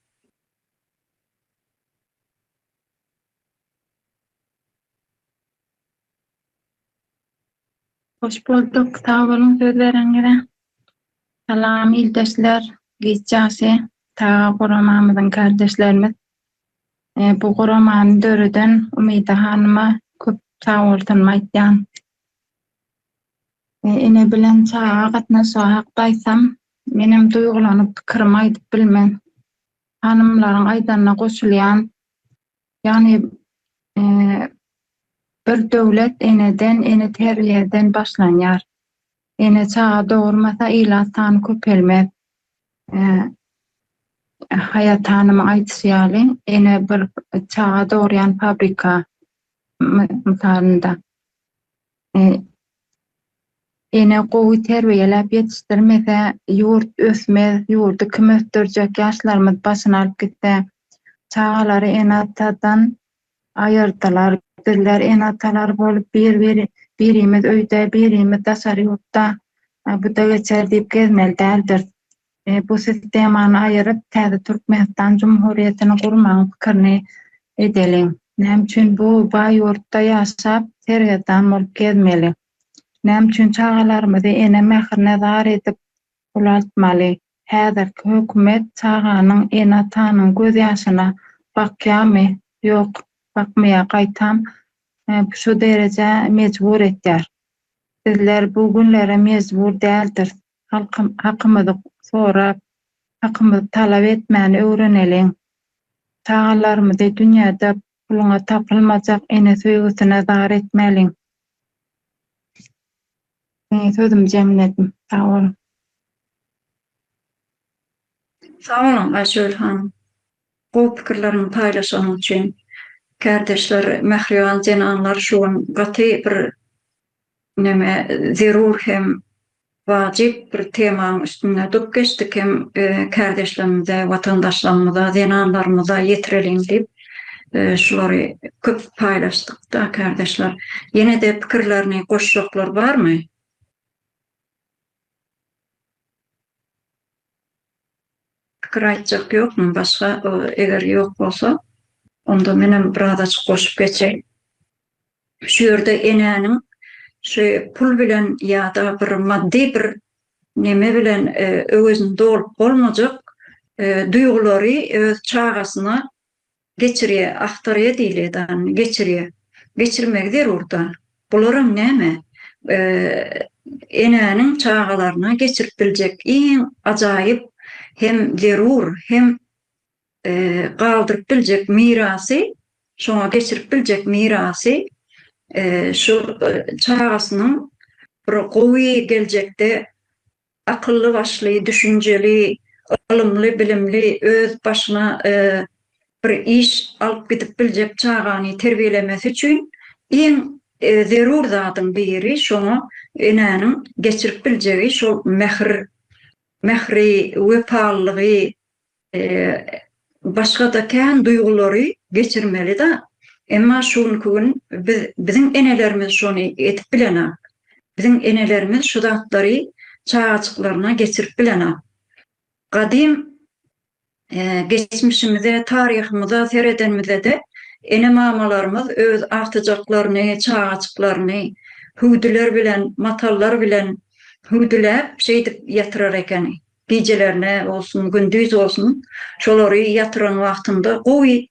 Hoş bulduk. Sağ olun sözleriňize. Salam ildeşler, gitjasy, ta guramamyzyň kardeşlerimiz. Bu guramany dörüden Umida Hanyma köp sağ olsunma aýtýan. Ene bilen çağa gatnaşak baýsam, menem duýgulanyp pikirimi aýdyp bilmem. Hanymlaryň aýdanyna goşulýan, ýani bir döwlet eneden, ene terbiýeden başlanýar. Ene çağa dogurmasa ila sany köpelmez. Hayat Hanım aýtýaly, ene bir çağa dogurýan fabrika misalında. Ene gowy terbiýelep ýetişdirmese, ýurt ösmez, ýurdy kim ösdürjek ýaşlarymyz başyna alyp gitse, çağalary enatadan aýyrdylar. Diller enatalar bolup birimiz öýde, birimiz daşary ýurtda, bu da geçer diýip gezmeli däldir. Bu sistemany aýyryp täze Türkmenistan Cumhuriýetini gurmaň pikirini edeliň. Näme üçin bu baý ýurtda ýaşap serýatan bolup gezmeli. Näme üçin çağalarymyzy ene mähir nazar edip ulatmaly. Häzirki hökümet çağanyň enatanyň göz ýaşyna bakýarmy? Ýok, bakmaýa gaýtam. Şu derece mecbur etýär. Sizler bu günlere mecbur däldir. Hakymyzy sorap, hakymyzy talap etmäni öwreneliň. Çağalarymyzy dünýäde puluňa tapylmajak ene söýgüsine nazar etmeliň. Sözüm jemledim. Sağ olun. Sağ olun Aýşegül Hanım. Bu pikirlerinizi paýlaşanyň üçin. Kardeşler, mähriýan zenanlar şuň gaty bir neme zerur hem wajyp bir temanyň üstüne durup geçdik hem kardeşlerimize, vatandaşlarymyza, zenanlarymyza ýetireliň diýip Şulary köp paylaşdyk da kardeşler. Yine de pikirlerini goşjoklar barmy? Pikir aýtjak ýokmy başga? Eger ýok bolsa, onda menem biraz goşup geçeýin. Şu ýerde enäniň şu pul bilen ýa-da bir maddi bir neme bilen özüni dolup bolmajak duýgulary öz çağasyna geçirýe, aktarýa diýilýän, geçirmek zerurda. Bularyň näme? Enäniň çağalaryna geçirip biljek iň ajaýyp hem zerur hem galdyryp biljek mirasy, şoňa geçirip biljek mirasy şu çağasynyň bir gowy geljekde akıllı başly, düşünjeli, ilmli, bilimli, öz başyna bir iş alıp gidip biljek çağany terbiýelemesi üçin iň zerur zatyň biri şoňa enäniň geçirip biljegi şol mehri, wepalygy, başga da kän duýgulary geçirmeli da. Emma şunkun biziň enelerimiz şonu etip bilenä. Biziň enelerimiz şu zatlary çağaçyklaryna geçirip bilenä. Gadim geçmişimizde, tarihimizde, seredenimizde de ene mamalarymız öz ahtyjaklaryny, çağaçyklaryny hüwdüler bilen, matallar bilen hüwdülep şeýdip ýatyrar eken. Gecelerine olsun, gündüz olsun, şolary yatyran wagtynda gowy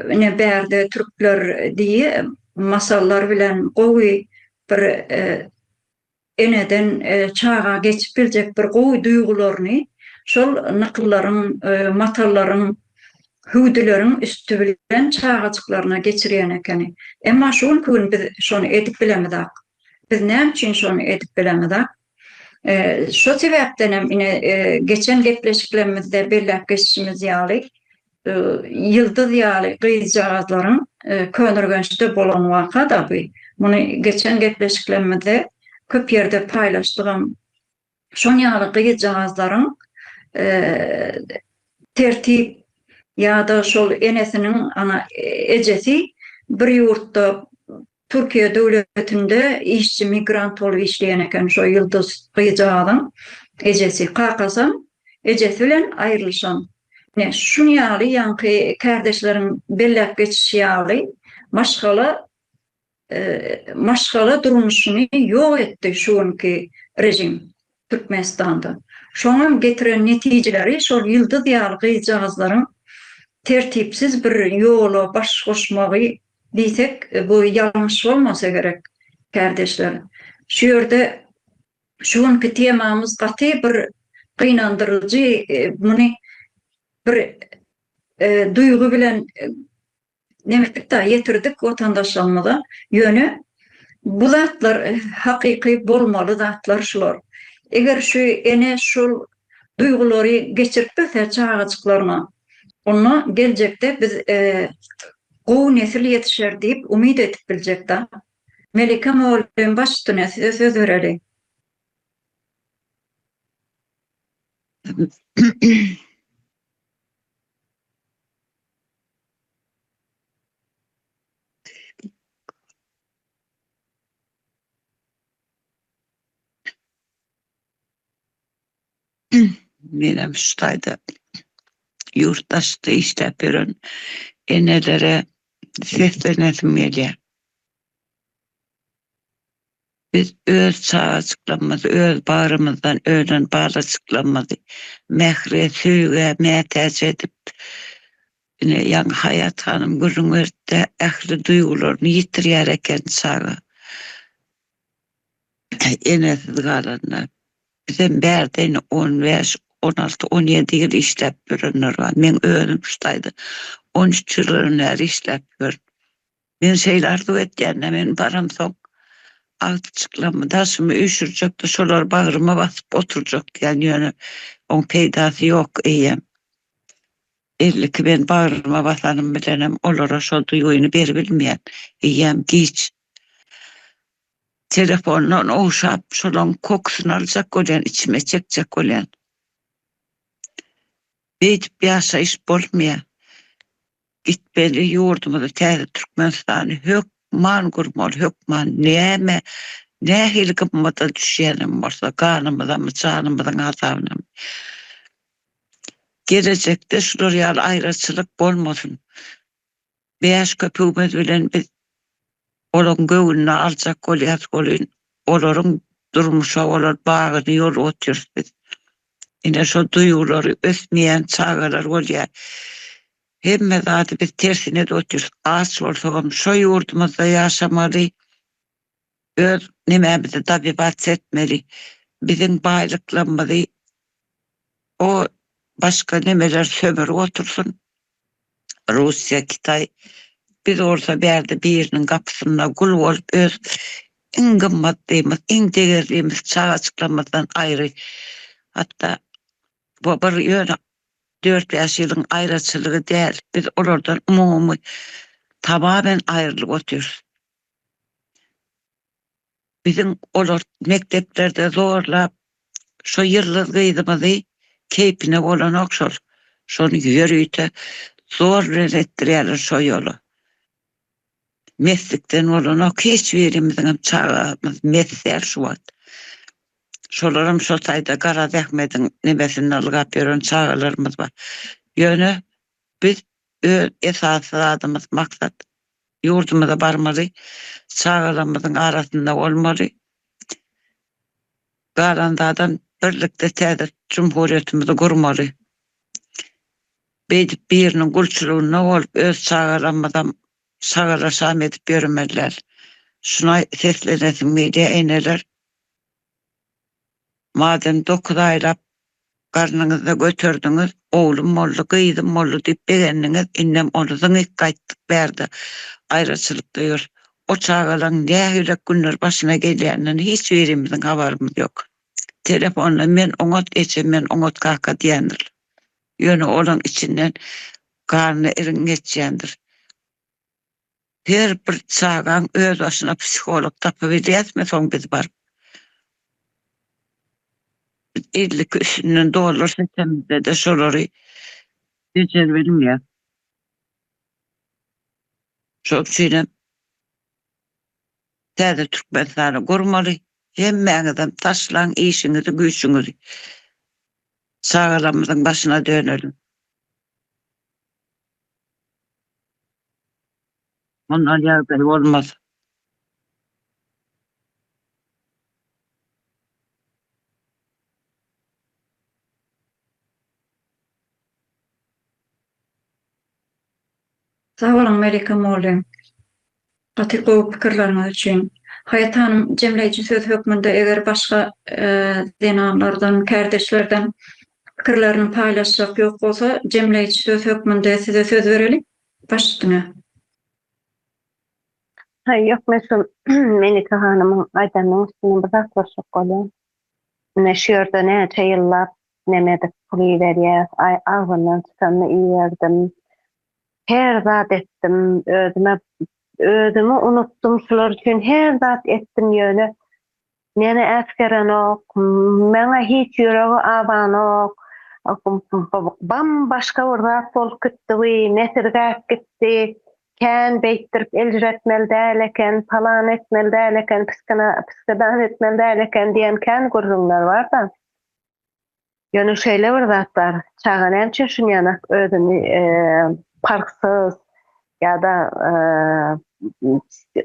ne berde Türkler diye masallar bilen gowy bir eneden çağa geçip biljek bir gowy duýgularyny şol nakyllaryň, matallaryň, hüwdüleriň üstü bilen çağaçyklaryna geçirýän ekeni. Emma şunkun biz şonu edip bilemedik. Biz näme üçin şonu edip bilemedik? Şu sebäpden hem geçen gepleşiklerimizde bellek geçişimiz ýaly yıldız ýaly gyýjagaslaryň könürgençde bolan waka da bu. Muny geçen gepleşiklerimizde köp ýerde paýlaşdygam şoň ýaly gyýjagaslaryň tertip ýa-da şol enesiniň ana ejesi bir ýurtda Türkiye döwletinde işçi migrant bolup işleýän eken şo yıldız gyýjagasyň ejesi kakasam ejesi bilen aýrylşan. Ne şunu ýaly ýanky kardeşleriň bellek geçişi ýaly maşgala durmuşyny ýok etdi şuňky rejim Türkmenistanda. Şoňa getiren netijeleri şol yıldız ýaly gyýjagaslaryň tertipsiz bir ýola baş goşmagy diýsek bu ýalňyş bolmasa gerek kardeşler. Şu ýerde şuňky temamyz gaty bir gynandyrjy, muny bir duýgu bilen nemekde ýetirdik watandaşlarymyza ýöne bu zatlar hakyky bolmaly zatlar şular. Eger şu ene şol duýgulary geçirip bilse çağaçyklaryna onda geljekde biz gowy nesil ýetişer diýip umyt etip biljek da. Melika Moğol'un başyna söz bereli. Menem şutaýda ýurtdaşda işläp beren enelere seslenesim gelýär. Biz öz çağaçyklarymyzy, öz barymyzdan ölen balaçyklarymyzy mehre, süýge, mätäç edip ýa hayat hanım gözüňizde ähli duýgularyny ýitirýär eken çağa. Enesiz galanlar. Bizden berden 15, 16, 17 ýyl işläp berenler bar. Men öňüm şutaýdy. 13 ýyl işläp ber. Men şeýler etdiňde men baram soň alçyklamy daşymy üşürjek de şolar bagyryma basyp oturjak diýen ýöne oň peýdasy ýok eýem. 50 ben bagyryma basanym bilenem olara şol duýguny berip bilmeýän. Eýem giç telefondan oşap şolan kokusyny aljak bolan içime çekjek bolan. Beýtip ýaşaýyş bolmaýar. gitmeli yurdumuzda täze Türkmenistany hökman gurmaly, hökman näme, nähil gymmadan düşýänim bolsa, ganymydan, canymydan azabynam. Gelecekde şular ýaly aýraçylyk bolmasyn. Beş köpüğümüz bilen biz olaryň göwününe aljak bolýar, olaryň durmuşa, olar bagyny ýol otýarys biz. Ine şo duýgulary ösmeýän çagalar bolýar. Hemme zady biz tersine de otýarys. Aç bolsam şo ýurdumyzda ýaşamaly, öz nemämizi tabibat etmeli, bizim baýlyklarymyzy o başka nemeler sömür otursun. Rusya, Kitay, biz orta berde birinin kapısına kul olup öz en gımmatlıyımız, en değerliyimiz çağ açıklamadan ayrı. Hatta bu bir yönü 4-5 yılın ayrıçılığı değil. Biz oradan umumi tamamen ayrılıp otuyoruz. Bizim olur mekteplerde zorla şu yıllık gıydımızı keyfine olan okşol. Şonu yürüyte zor ettirýärler şo ýolu. Meslikden olan ok hiç verimizin çağımız mesler şu wat. Şolarım şo taýda Garaz Ähmediň nebesini alyp ýören çağlarymız var. Ýöne biz esasy adymyz maksat ýurdumyza barmaly, çağlarymyzyň arasynda bolmaly. Garandadan birlikde täze cumhuriýetimizi gurmaly. Beýdip biriniň gulçulugyna bolup öz çağlarymyzdan şagalaşam edip ýörmeliler. Şuna seslenesim media eneler. Madem 9 aýlap garnyňyzda götürdüňiz, oğlum molly, gyýdym molly diýip begendiňiz, innem onuň ilk gaýtdyk berdi. Aýraçylykda ýör. O çağalaryň nähile günler başyna gelýäninden hiç birimizin habarymyz ýok. Telefonla men oňat eçem, men oňat kaka diýendir. Ýöne olaň içinden garny eriň geçýändir. Her bir çağan öz başyna psikolog tapyp bilýärmi soň biz bar. 50 kişinin dolar seçimde de şolary geçer bilmýär. Şo üçin täze Türkmenistany gurmaly, hemmeňizden taşlan işiňizi, güýçüňizi. Çağlarymyzyň başyna dönelim. Onlar ýagdaý bolmaz. Sağ olun Melika Moğlu. Gaty gowy pikirleriňiz üçin. Hayat Hanım, jemleýici söz hökmünde eger başga denanlardan, kardeşlerden pikirlerini paýlaşjak ýok bolsa, jemleýici söz hökmünde size söz berelim. Başladyňa. Yok, mesela Melika Hanım'ın aydanyň üstüne bir zat başlap golýan. Ne şurda ne çayıllap, nemedik puli berýär, ağzından çıkanny iýerdim. Her zat etdim, özümi unuttum şular üçin her zat etdim ýöne. Meni äskerenok, meňe hiç ýüregi abanok, bambaşka bir zat bolup gitdi, nesirgäp gitdi. Kän beýtirip eljiretmeli däleken, palan etmeli däleken, piskadan etmeli däleken diýen kän gurullar bar da. Ýöne şeýle bir zatlar, çağan üçin şunu ýanak özüni parksız ýa-da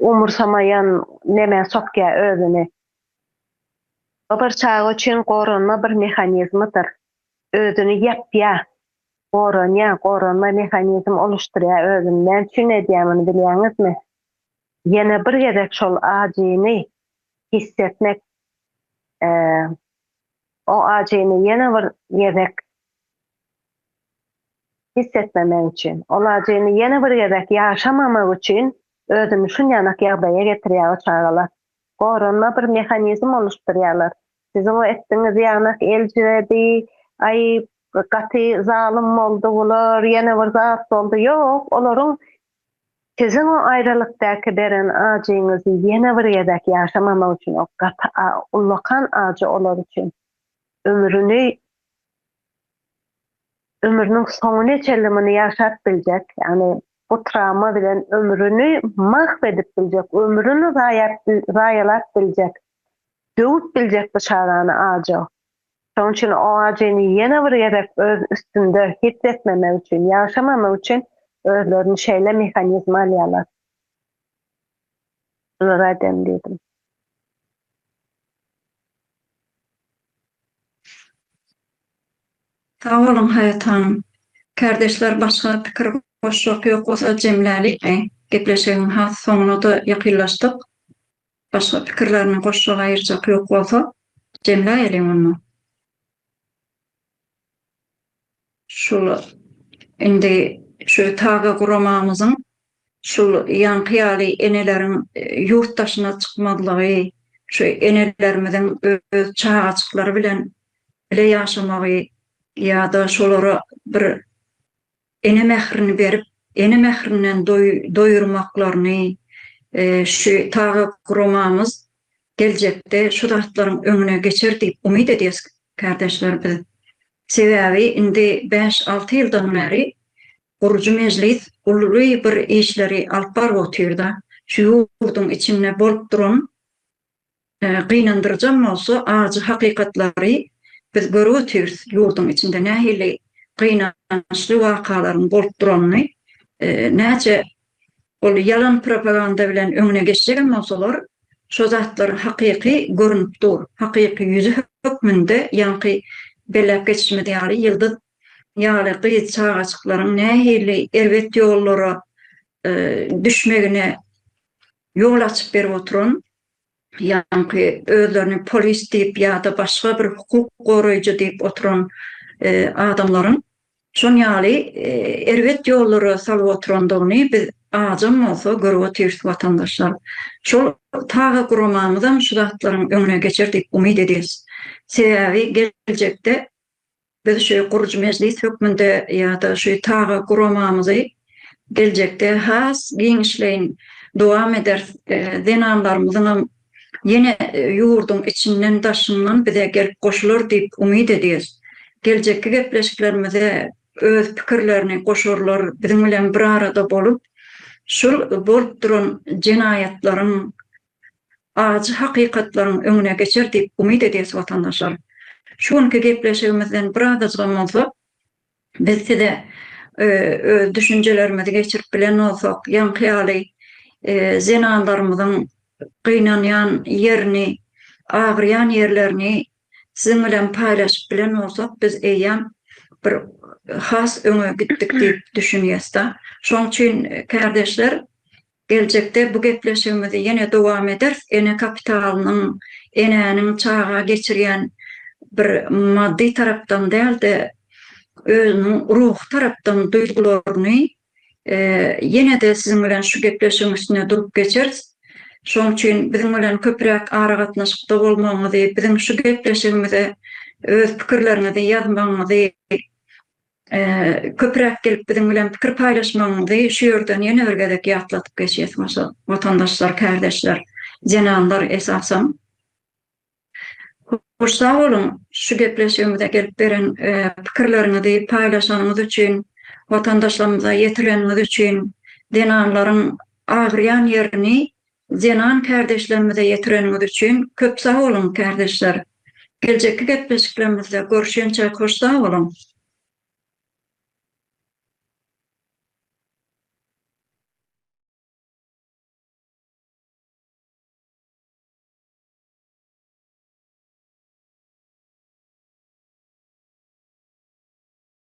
umursamayan neme sokya özüni. O bir çağı üçin goranma bir mehanizmydyr. Özüni ýapýa, goranma mehanizm oluşturýar özünden. Şunu edýämini bilýäňizmi? Ýene bir gerek şol agyny hissetmek, o agyny ýene bir gerek hissetmemek üçin, o agyny ýene bir gerek ýaşamamak üçin özüni şunu ýanak ýagdaýa getirýär o çağalar. Goranma bir mehanizm oluşturýarlar. Sizin o etdiňiz ýanak eljiredi, ay gaty zalim boldy bular, ýene bir zat boldy. Ýok, olaryň sizin o aýrylykdaky beren agyňyzy ýene bir ýerde ýaşamamak üçin, o gaty ulakan agy olar üçin ömrüniň soňuna çelimini ýaşap biljek. Ýani bu travma bilen ömrünü mahvedip bilecek, ömrünü rayalat bilecek, dövüp bilecek bu çağrağını ağacı. Onun için o ağacını yine vurayarak öz üstünde hissetmemek için, yaşamamak için özlerini şeyle mekanizma alıyorlar. Bunlara demledim. Sağ olun Hayat Hanım. Kardeşler başka fikir koşmak yok olsa cemlelik. Gepleşeğin has sonuna da yakınlaştık. Başka fikirlerini koşmak ayıracak yok olsa cemleyelim onu. Şunu indi şu taga kuramamızın şu yankıyalı enelerin yurttaşına çıkmadığı, şu enelerimizin öz çağ açıkları bilen bile yaşamağı ya da şolara bir ene mehrini berip, ene mehrinden doyurmaklarını şu taga kuramamız gelecekte şu dağıtların önüne geçer deyip umid ediyoruz kardeşler biz. Sebebi indi 5-6 yıldan beri Gurucu meclis ululu bir işleri alıp barıp şu yurdun içinde bolup duran kıynandırıcam olsa ağacı hakikatları biz görüp otuyoruz yurdun içinde nähili kıynançlı vakaların bolup duranını näçe ol yalan propaganda bilen öňüne geçjegen bolsalar şu zatlar hakiki görünüp dur. Hakiki yüzü hükmünde yankı belep geçmedi ýaly yıldız ýaly gyýy çağaçyklaryň nähili elbet ýollara düşmegine ýol açyp berip oturan ýa-ni özlerini polis diýip ýa-da başga bir hukuk goraýjy diýip oturan adamlaryň şon ýaly elbet ýollara salyp oturandygyny biz ajam bolsa görüp oturýarys watandaşlar. Şol taga guramamyzdan şu zatlaryň öňüne geçer diýip umyd ederiz. Sebebi gelecekde biz şu gurucu meclis hükmünde ya da şu taga kuramamızı gelecekte has gençlerin devam eder denanlarımızın yine yurdun içinden taşınan bize gelip koşulur deyip umid ediyoruz. Gelecekki gepleşiklerimize öz fikirlerini koşurlar, bizim bilen bir arada bolup şu bolup duran cinayetlerin acı hakikatların önüne geçer deyip umid ediyoruz vatandaşlar. Şu anki gepleşigimizden biraz azgamazsa biz de düşüncelerimizi geçirip bilen olsak, yankıyalı zenanlarımızın kıynanayan yerini, ağrıyan yerlerini sizin bilen paylaşıp bilen olsak, biz eýýän bir has öňe gittik diýip düşünýäs da. Şoň üçin kardeşler, gelecekte bu gepleşigimizi ýene dowam eder. Ene kapitalynyň, enenin çağa geçirýän bir maddi tarapdan değil de özünün ruh tarapdan duygularını yine de sizin bilen şu gepleşiň üstüne durup geçeriz. Şoň üçin bizim bilen köpürek ara gatnaşykda bolmaňyzy, bizim şu gepleşigimize öz pikirlerinizi ýazmaňyzy, köpürek gelip bizim bilen pikir paýlaşmaňyzy şu ýerden ýene bir gezek ýatlatyp geçýäs watandaşlar, kardeşler, jenanlar esasen. Hoş sağ olun, şu gepleşigimize gelip beren pikirlerinizi paýlaşanyňyz üçin, watandaşlarymyza ýetireniniz üçin, denanlaryň ağrıyan yerini zenan kardeşlerimize ýetireniniz üçin köp sağ olun kardeşler. Gelecekki gepleşiklerimizde görüşençe hoş sağ olun.